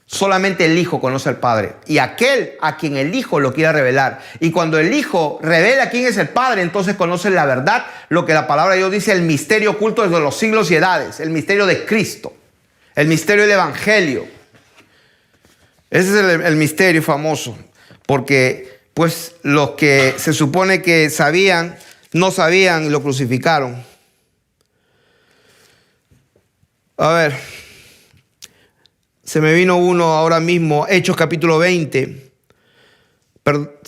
Solamente el Hijo conoce al Padre, y aquel a quien el Hijo lo quiera revelar. Y cuando el Hijo revela quién es el Padre, entonces conoce la verdad, lo que la palabra de Dios dice, el misterio oculto desde los siglos y edades, el misterio de Cristo, el misterio del Evangelio. Ese es el misterio famoso, porque pues los que se supone que sabían, no sabían y lo crucificaron. A ver, se me vino uno ahora mismo, Hechos capítulo 20,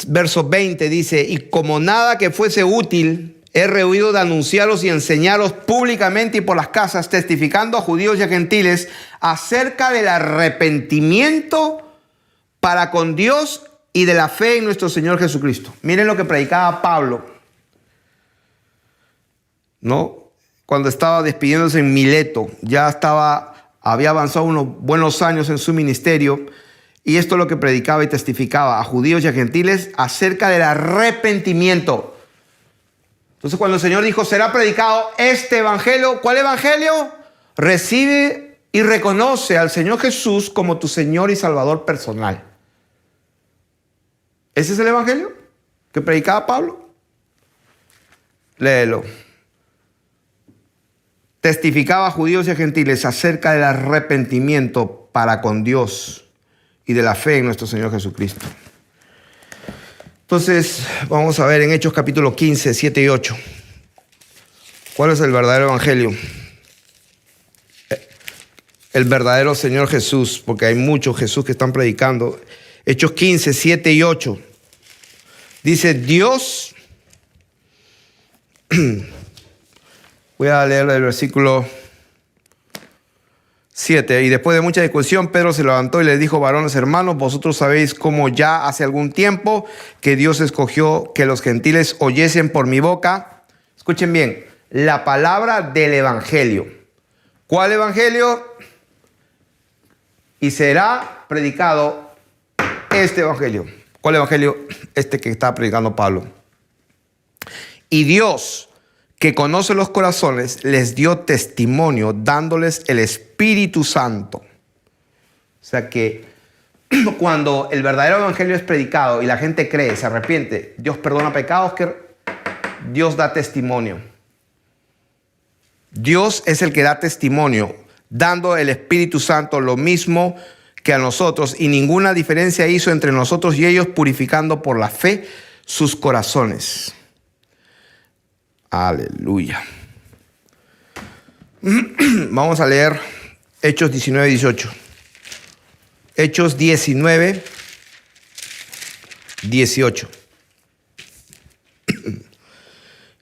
verso 20, dice: y como nada que fuese útil, he rehuido de anunciaros y enseñaros públicamente y por las casas, testificando a judíos y a gentiles acerca del arrepentimiento para con Dios y de la fe en nuestro Señor Jesucristo. Miren lo que predicaba Pablo, ¿no? Cuando estaba despidiéndose en Mileto, había avanzado unos buenos años en su ministerio, y esto es lo que predicaba y testificaba a judíos y a gentiles acerca del arrepentimiento. Entonces, cuando el Señor dijo, será predicado este evangelio, ¿cuál evangelio? Recibe y reconoce al Señor Jesús como tu Señor y Salvador personal. ¿Ese es el evangelio que predicaba Pablo? Léelo. Testificaba a judíos y a gentiles acerca del arrepentimiento para con Dios y de la fe en nuestro Señor Jesucristo. Entonces, vamos a ver en Hechos capítulo 15, 7 y 8. ¿Cuál es el verdadero evangelio? El verdadero Señor Jesús, porque hay muchos Jesús que están predicando. Hechos 15, 7 y 8. Dice Dios... Voy a leer el versículo 7. Y después de mucha discusión, Pedro se levantó y les dijo: varones hermanos, vosotros sabéis cómo ya hace algún tiempo que Dios escogió que los gentiles oyesen por mi boca. Escuchen bien, la palabra del evangelio. ¿Cuál evangelio? Y será predicado este evangelio. ¿Cuál evangelio? Este que está predicando Pablo. Y Dios, que conoce los corazones, les dio testimonio dándoles el Espíritu Santo. O sea que cuando el verdadero evangelio es predicado y la gente cree, se arrepiente, Dios perdona pecados, que Dios da testimonio. Dios es el que da testimonio, dando el Espíritu Santo, lo mismo que a nosotros, y ninguna diferencia hizo entre nosotros y ellos, purificando por la fe sus corazones. Aleluya. Vamos a leer Hechos 19, 18. Hechos 19, 18.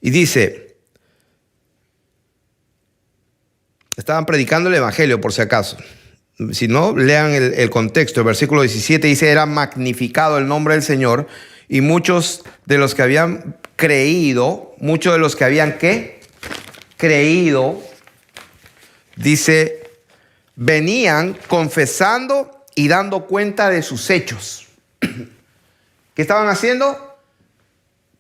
Y dice, estaban predicando el evangelio por si acaso. Si no, lean el contexto. El versículo 17 dice, era magnificado el nombre del Señor y muchos de los que habían creído, ¿qué? Creído, dice, venían confesando y dando cuenta de sus hechos. ¿Qué estaban haciendo?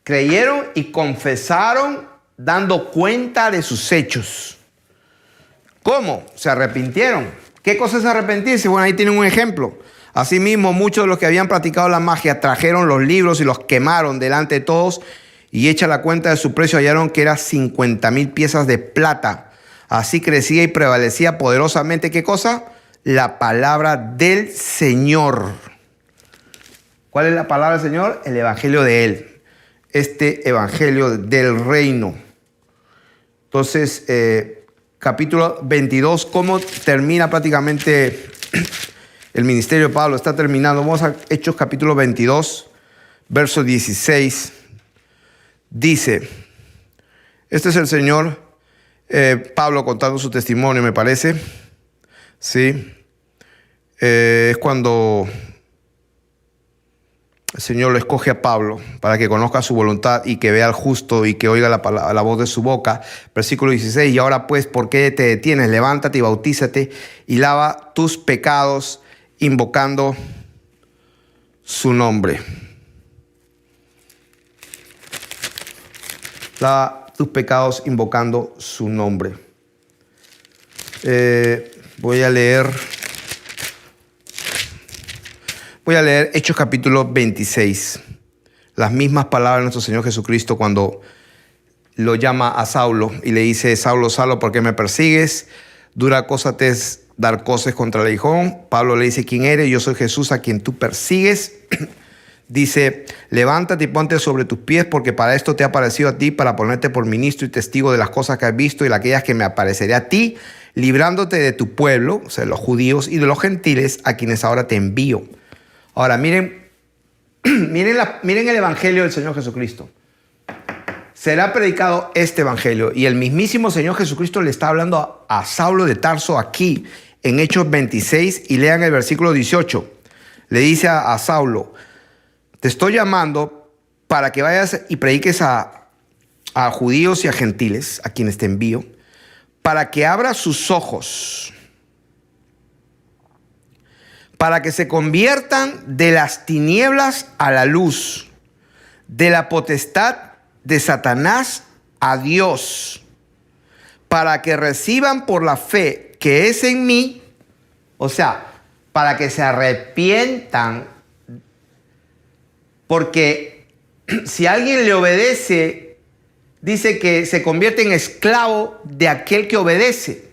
Creyeron y confesaron dando cuenta de sus hechos. ¿Cómo? Se arrepintieron. ¿Qué cosa es arrepentirse? Bueno, ahí tienen un ejemplo. Asimismo, muchos de los que habían practicado la magia trajeron los libros y los quemaron delante de todos y hecha la cuenta de su precio hallaron que era 50,000 piezas de plata. Así crecía y prevalecía poderosamente, ¿qué cosa? La palabra del Señor. ¿Cuál es la palabra del Señor? El evangelio de Él. Este evangelio del reino. Entonces, capítulo 22, ¿cómo termina prácticamente el ministerio de Pablo? Está terminando. Vamos a Hechos capítulo 22, verso 16. Dice, este es el Señor, Pablo contando su testimonio, me parece. Sí. Es cuando el Señor lo escoge a Pablo para que conozca su voluntad y que vea al justo y que oiga la voz de su boca. Versículo 16, y ahora pues, ¿por qué te detienes? Levántate y bautízate y lava tus pecados invocando su nombre. Lava tus pecados invocando su nombre. Voy a leer Hechos capítulo 26. Las mismas palabras de nuestro Señor Jesucristo cuando lo llama a Saulo y le dice, Saulo, Saulo, ¿por qué me persigues? Dura cosa te es dar cosas contra el aguijón. Pablo le dice, ¿quién eres? Yo soy Jesús a quien tú persigues. Dice, levántate y ponte sobre tus pies porque para esto te ha aparecido a ti, para ponerte por ministro y testigo de las cosas que has visto y de aquellas que me apareceré a ti, librándote de tu pueblo, o sea, los judíos y de los gentiles a quienes ahora te envío. Ahora, miren el evangelio del Señor Jesucristo. Será predicado este evangelio y el mismísimo Señor Jesucristo le está hablando a Saulo de Tarso aquí en Hechos 26 y lean el versículo 18. Le dice a Saulo, te estoy llamando para que vayas y prediques a judíos y a gentiles, a quienes te envío, para que abra sus ojos, para que se conviertan de las tinieblas a la luz, de la potestad de Satanás a Dios, para que reciban por la fe que es en mí, o sea, para que se arrepientan, porque si alguien le obedece, dice que se convierte en esclavo de aquel que obedece.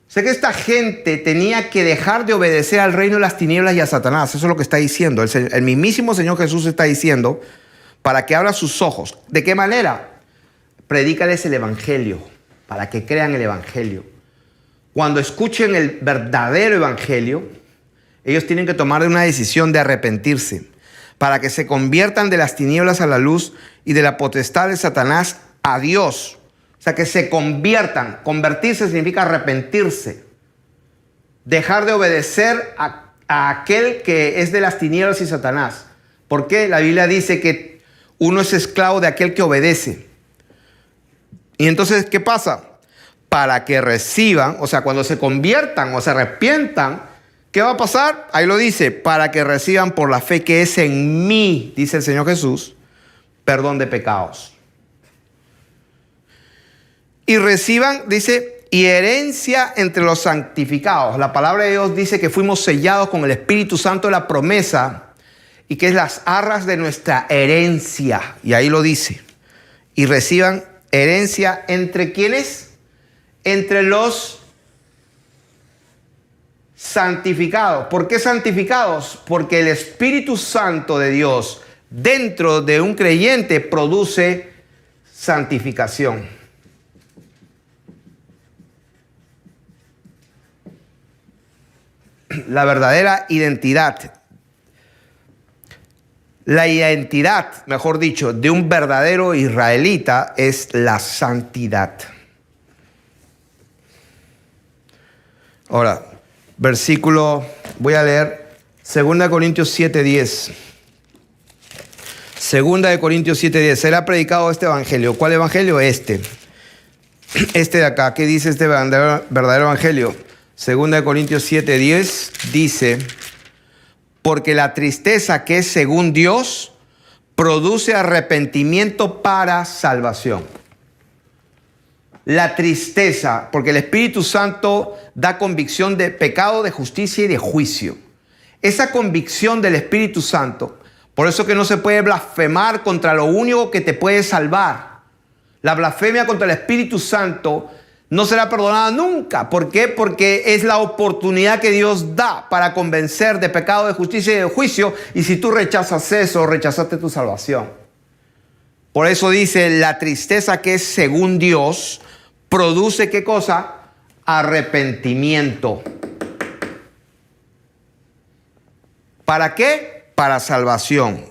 Sé que esta gente tenía que dejar de obedecer al reino de las tinieblas y a Satanás. Eso es lo que está diciendo. El mismísimo Señor Jesús está diciendo para que abra sus ojos. ¿De qué manera? Predícales el evangelio, para que crean el evangelio. Cuando escuchen el verdadero evangelio, ellos tienen que tomar una decisión de arrepentirse, para que se conviertan de las tinieblas a la luz y de la potestad de Satanás a Dios. O sea, que se conviertan. Convertirse significa arrepentirse. Dejar de obedecer a aquel que es de las tinieblas y Satanás. ¿Por qué? La Biblia dice que uno es esclavo de aquel que obedece. Y entonces, ¿qué pasa? Para que reciban, o sea, cuando se conviertan o se arrepientan, ¿qué va a pasar? Ahí lo dice, para que reciban por la fe que es en mí, dice el Señor Jesús, perdón de pecados. Y reciban, dice, y herencia entre los santificados. La palabra de Dios dice que fuimos sellados con el Espíritu Santo de la promesa y que es las arras de nuestra herencia. Y ahí lo dice. Y reciban herencia entre ¿quiénes? Entre los santificados. ¿Por qué santificados? Porque el Espíritu Santo de Dios dentro de un creyente produce santificación. La verdadera identidad La identidad, mejor dicho, de un verdadero israelita es la santidad. Ahora, voy a leer 2 Corintios 7:10. 2 Corintios 7:10. Será predicado este evangelio. ¿Cuál evangelio? Este de acá. ¿Qué dice este verdadero evangelio? 2 Corintios 7:10 dice: porque la tristeza que es según Dios produce arrepentimiento para salvación. La tristeza, porque el Espíritu Santo da convicción de pecado, de justicia y de juicio. Esa convicción del Espíritu Santo, por eso que no se puede blasfemar contra lo único que te puede salvar. La blasfemia contra el Espíritu Santo no será perdonada nunca. ¿Por qué? Porque es la oportunidad que Dios da para convencer de pecado, de justicia y de juicio. Y si tú rechazas eso, rechazaste tu salvación. Por eso dice, la tristeza que es según Dios produce, ¿qué cosa? Arrepentimiento. ¿Para qué? Para salvación.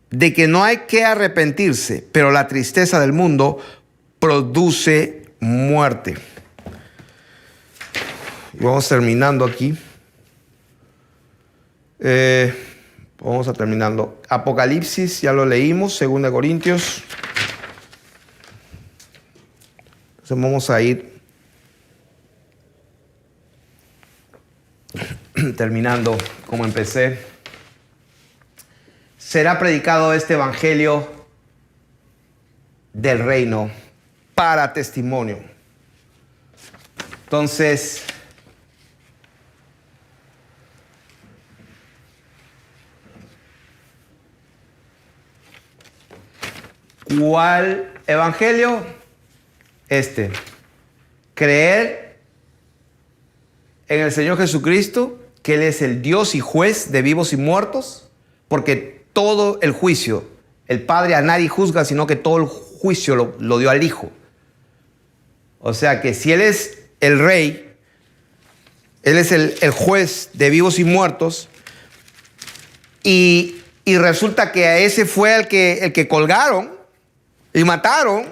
De que no hay que arrepentirse, pero la tristeza del mundo produce muerte. Y vamos terminando aquí. Vamos a terminando. Apocalipsis, ya lo leímos, 2 Corintios. Entonces vamos a ir terminando como empecé. Será predicado este evangelio del reino para testimonio. Entonces, ¿cuál evangelio? Creer en el Señor Jesucristo, que Él es el Dios y juez de vivos y muertos, porque todo el juicio, el Padre a nadie juzga, sino que todo el juicio lo dio al Hijo. O sea que si Él es el Rey, Él es el juez de vivos y muertos, y resulta que a ese fue el que colgaron y mataron,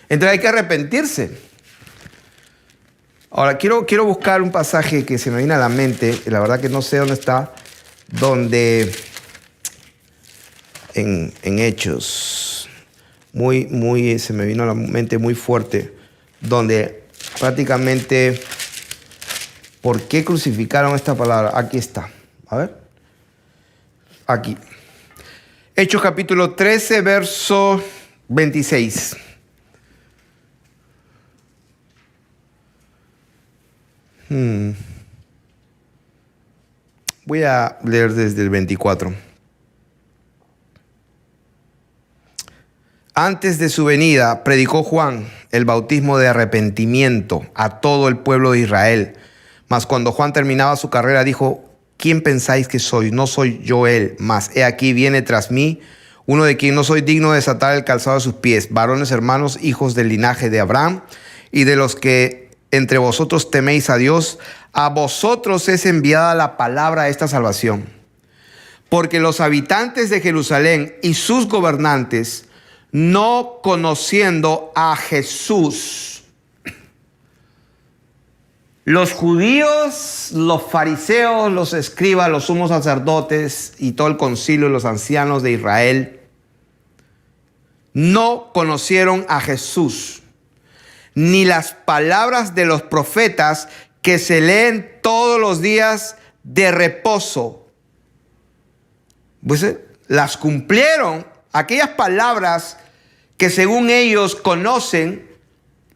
entonces hay que arrepentirse. Ahora, quiero buscar un pasaje que se me viene a la mente, la verdad que no sé dónde está, donde en Hechos, se me vino a la mente muy fuerte, donde prácticamente, ¿por qué crucificaron esta palabra? Aquí está, a ver, aquí. Hechos capítulo 13, verso 26. Voy a leer desde el 24. Antes de su venida, predicó Juan el bautismo de arrepentimiento a todo el pueblo de Israel. Mas cuando Juan terminaba su carrera, dijo: ¿quién pensáis que soy? No soy yo él, mas he aquí viene tras mí uno de quien no soy digno de desatar el calzado de sus pies. Varones hermanos, hijos del linaje de Abraham, y de los que entre vosotros teméis a Dios, a vosotros es enviada la palabra de esta salvación. Porque los habitantes de Jerusalén y sus gobernantes, no conociendo a Jesús, los judíos, los fariseos, los escribas, los sumos sacerdotes y todo el concilio y los ancianos de Israel, no conocieron a Jesús, ni las palabras de los profetas que se leen todos los días de reposo. Pues las cumplieron, aquellas palabras que según ellos conocen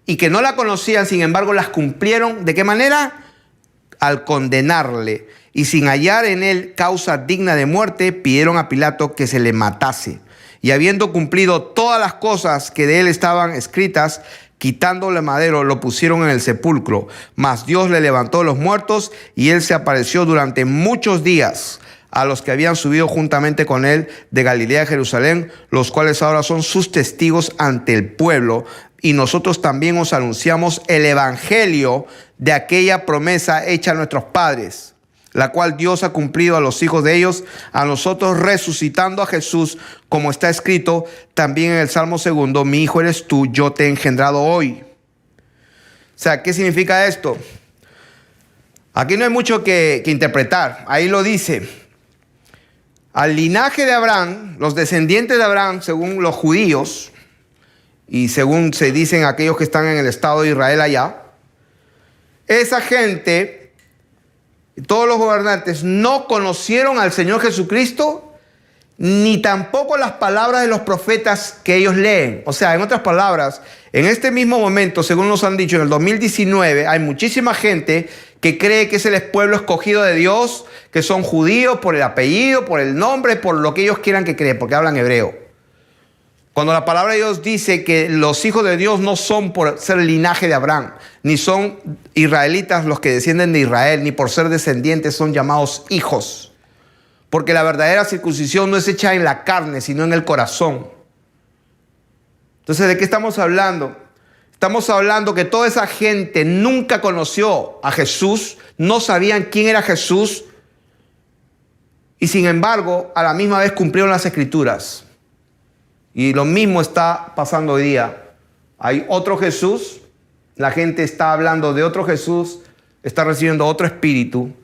y que no la conocían, sin embargo las cumplieron. ¿De qué manera? Al condenarle, y sin hallar en él causa digna de muerte, pidieron a Pilato que se le matase. Y habiendo cumplido todas las cosas que de él estaban escritas, quitándole madero, lo pusieron en el sepulcro. Mas Dios le levantó de los muertos, y él se apareció durante muchos días a los que habían subido juntamente con él de Galilea a Jerusalén, los cuales ahora son sus testigos ante el pueblo. Y nosotros también os anunciamos el evangelio de aquella promesa hecha a nuestros padres, la cual Dios ha cumplido a los hijos de ellos, a nosotros resucitando a Jesús, como está escrito también en el Salmo 2, mi hijo eres tú, yo te he engendrado hoy. O sea, ¿qué significa esto? Aquí no hay mucho que interpretar. Ahí lo dice. Al linaje de Abraham, los descendientes de Abraham, según los judíos, y según se dicen aquellos que están en el Estado de Israel allá, esa gente, todos los gobernantes, no conocieron al Señor Jesucristo, ni tampoco las palabras de los profetas que ellos leen. O sea, en otras palabras, en este mismo momento, según nos han dicho, en el 2019, hay muchísima gente que cree que es el pueblo escogido de Dios, que son judíos por el apellido, por el nombre, por lo que ellos quieran que creen, porque hablan hebreo. Cuando la palabra de Dios dice que los hijos de Dios no son por ser linaje de Abraham, ni son israelitas los que descienden de Israel, ni por ser descendientes son llamados hijos. Porque la verdadera circuncisión no es hecha en la carne, sino en el corazón. Entonces, ¿de qué estamos hablando? Estamos hablando que toda esa gente nunca conoció a Jesús, no sabían quién era Jesús, y sin embargo, a la misma vez cumplieron las Escrituras. Y lo mismo está pasando hoy día. Hay otro Jesús, la gente está hablando de otro Jesús, está recibiendo otro espíritu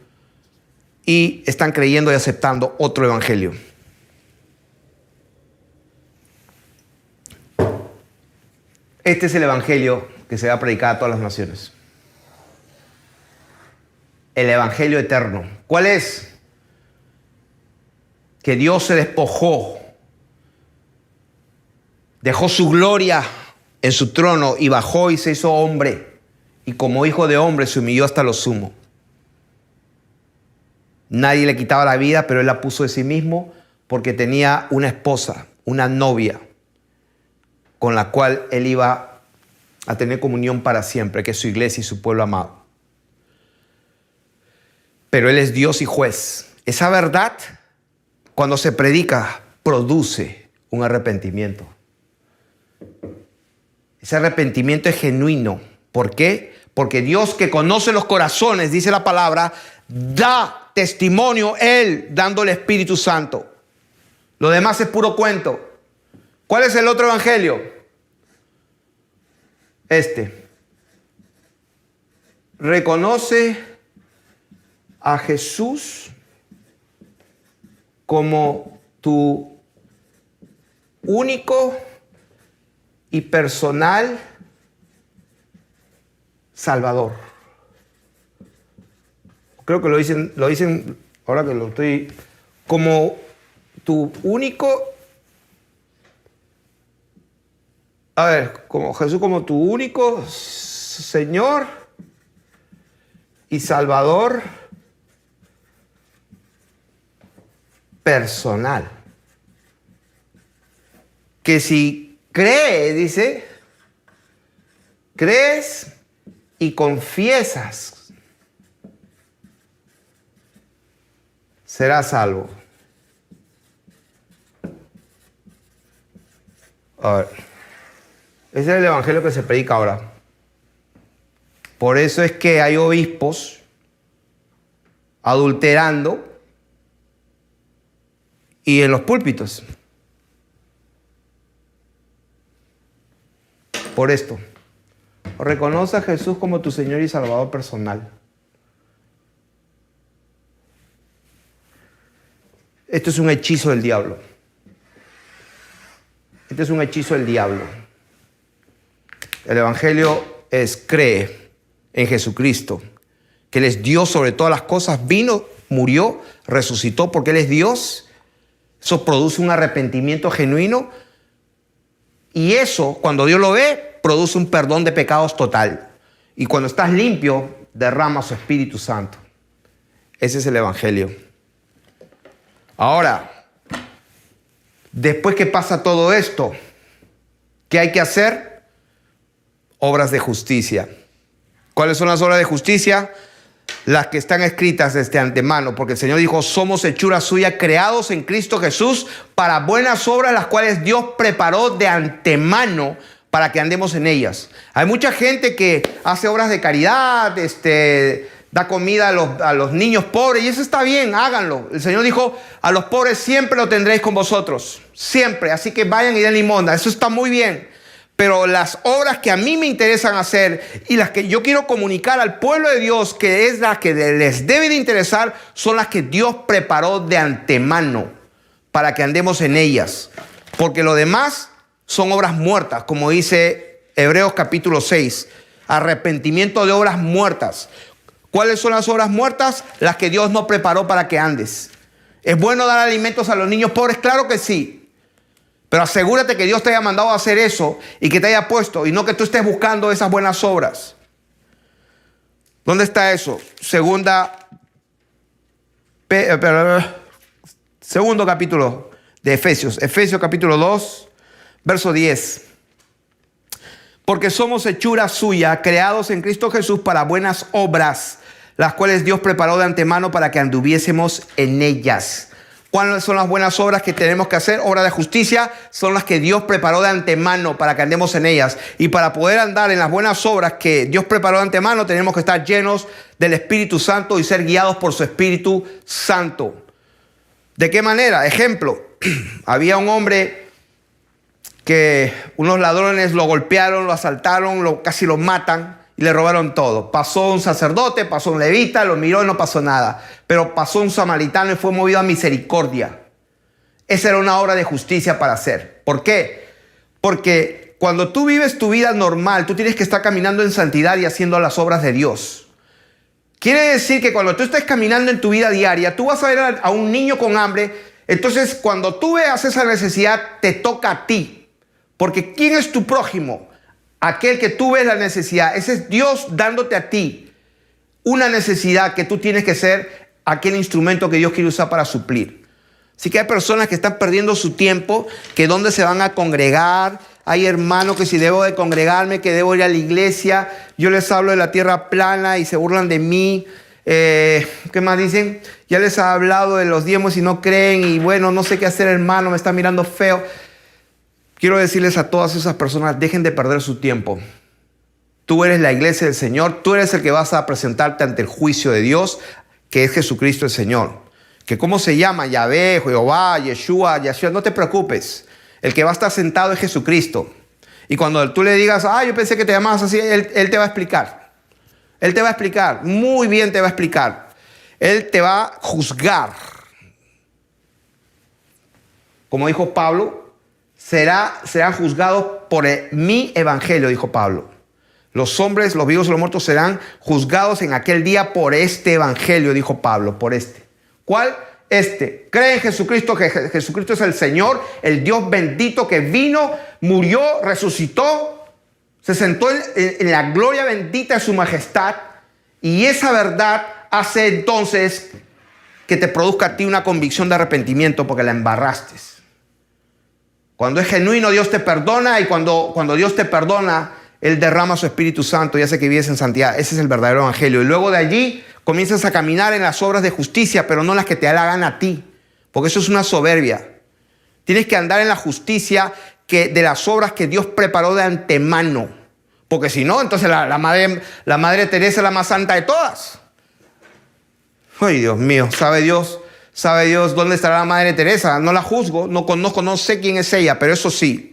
y están creyendo y aceptando otro evangelio. Este es el evangelio que se va a predicar a todas las naciones. El evangelio eterno. ¿Cuál es? Que Dios se despojó, dejó su gloria en su trono y bajó y se hizo hombre. Y como hijo de hombre se humilló hasta lo sumo. Nadie le quitaba la vida, pero él la puso de sí mismo porque tenía una esposa, una novia, con la cual él iba a tener comunión para siempre, que es su iglesia y su pueblo amado. Pero él es Dios y juez. Esa verdad, cuando se predica, produce un arrepentimiento. Ese arrepentimiento es genuino. ¿Por qué? Porque Dios, que conoce los corazones, dice la palabra, da testimonio Él dando el Espíritu Santo. Lo demás es puro cuento. ¿Cuál es el otro evangelio? Reconoce a Jesús como tu único y personal Salvador. Creo que lo dicen ahora que lo estoy, como tu único, como Jesús, como tu único Señor y Salvador personal. Que si crees y confiesas, serás salvo. A ver, ese es el evangelio que se predica ahora. Por eso es que hay obispos adulterando y en los púlpitos. Por esto, reconoce a Jesús como tu Señor y Salvador personal. Esto es un hechizo del diablo. Este es un hechizo del diablo. El evangelio es: cree en Jesucristo, que Él es Dios sobre todas las cosas, vino, murió, resucitó porque Él es Dios. Eso produce un arrepentimiento genuino y eso, cuando Dios lo ve, produce un perdón de pecados total. Y cuando estás limpio, derrama su Espíritu Santo. Ese es el evangelio. Ahora, después que pasa todo esto, ¿qué hay que hacer? Obras de justicia. ¿Cuáles son las obras de justicia? Las que están escritas desde antemano, porque el Señor dijo: somos hechura suya, creados en Cristo Jesús para buenas obras, las cuales Dios preparó de antemano para que andemos en ellas. Hay mucha gente que hace obras de caridad, da comida a los niños pobres, y eso está bien, háganlo. El Señor dijo, a los pobres siempre lo tendréis con vosotros, siempre. Así que vayan y den limosna, eso está muy bien. Pero las obras que a mí me interesan hacer y las que yo quiero comunicar al pueblo de Dios, que es las que les debe de interesar, son las que Dios preparó de antemano para que andemos en ellas. Porque lo demás son obras muertas, como dice Hebreos capítulo 6. Arrepentimiento de obras muertas. ¿Cuáles son las obras muertas? Las que Dios no preparó para que andes. ¿Es bueno dar alimentos a los niños pobres? Claro que sí. Pero asegúrate que Dios te haya mandado a hacer eso y que te haya puesto, y no que tú estés buscando esas buenas obras. ¿Dónde está eso? Segundo capítulo de Efesios. Efesios capítulo 2, verso 10. Porque somos hechura suya, creados en Cristo Jesús para buenas obras, las cuales Dios preparó de antemano para que anduviésemos en ellas. ¿Cuáles son las buenas obras que tenemos que hacer? Obras de justicia son las que Dios preparó de antemano para que andemos en ellas. Y para poder andar en las buenas obras que Dios preparó de antemano, tenemos que estar llenos del Espíritu Santo y ser guiados por su Espíritu Santo. ¿De qué manera? Ejemplo, había un hombre que unos ladrones lo golpearon, lo asaltaron, casi lo matan y le robaron todo. Pasó un sacerdote, pasó un levita, lo miró y no pasó nada. Pero pasó un samaritano y fue movido a misericordia. Esa era una obra de justicia para hacer. ¿Por qué? Porque cuando tú vives tu vida normal, tú tienes que estar caminando en santidad y haciendo las obras de Dios. Quiere decir que cuando tú estés caminando en tu vida diaria, tú vas a ver a un niño con hambre. Entonces, cuando tú veas esa necesidad, te toca a ti. Porque ¿quién es tu prójimo? Aquel que tú ves la necesidad. Ese es Dios dándote a ti una necesidad que tú tienes que ser aquel instrumento que Dios quiere usar para suplir. Así que hay personas que están perdiendo su tiempo, que dónde se van a congregar. Hay hermanos que si debo de congregarme, que debo ir a la iglesia. Yo les hablo de la tierra plana y se burlan de mí. ¿Qué más dicen? Ya les he hablado de los diezmos y no creen. Y bueno, no sé qué hacer, hermano, me está mirando feo. Quiero decirles a todas esas personas, dejen de perder su tiempo. Tú eres la iglesia del Señor, tú eres el que vas a presentarte ante el juicio de Dios, que es Jesucristo el Señor. Que cómo se llama, Yahvé, Jehová, Yeshua, no te preocupes. El que va a estar sentado es Jesucristo. Y cuando tú le digas, yo pensé que te llamabas así, Él te va a explicar. Él te va a explicar, muy bien te va a explicar. Él te va a juzgar. Como dijo Pablo, serán juzgados por mi evangelio, dijo Pablo. Los hombres, los vivos y los muertos serán juzgados en aquel día por este evangelio, dijo Pablo, por este. ¿Cuál? Este. Cree en Jesucristo, que Jesucristo es el Señor, el Dios bendito que vino, murió, resucitó, se sentó en la gloria bendita de su majestad, y esa verdad hace entonces que te produzca a ti una convicción de arrepentimiento porque la embarraste. Cuando es genuino, Dios te perdona, y cuando Dios te perdona, Él derrama su Espíritu Santo y hace que vives en santidad. Ese es el verdadero evangelio. Y luego de allí comienzas a caminar en las obras de justicia, pero no las que te da la gana a ti, porque eso es una soberbia. Tienes que andar en la justicia de las obras que Dios preparó de antemano, porque si no, entonces la Madre Teresa es la más santa de todas. Ay, Dios mío, ¿sabe Dios dónde estará la Madre Teresa? No la juzgo, no conozco, no sé quién es ella, pero eso sí.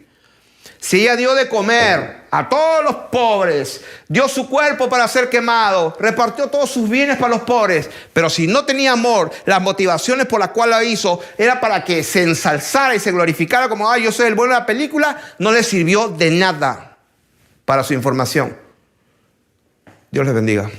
Si ella dio de comer a todos los pobres, dio su cuerpo para ser quemado, repartió todos sus bienes para los pobres, pero si no tenía amor, las motivaciones por las cuales lo hizo era para que se ensalzara y se glorificara como, yo soy el bueno de la película, no le sirvió de nada para su información. Dios les bendiga.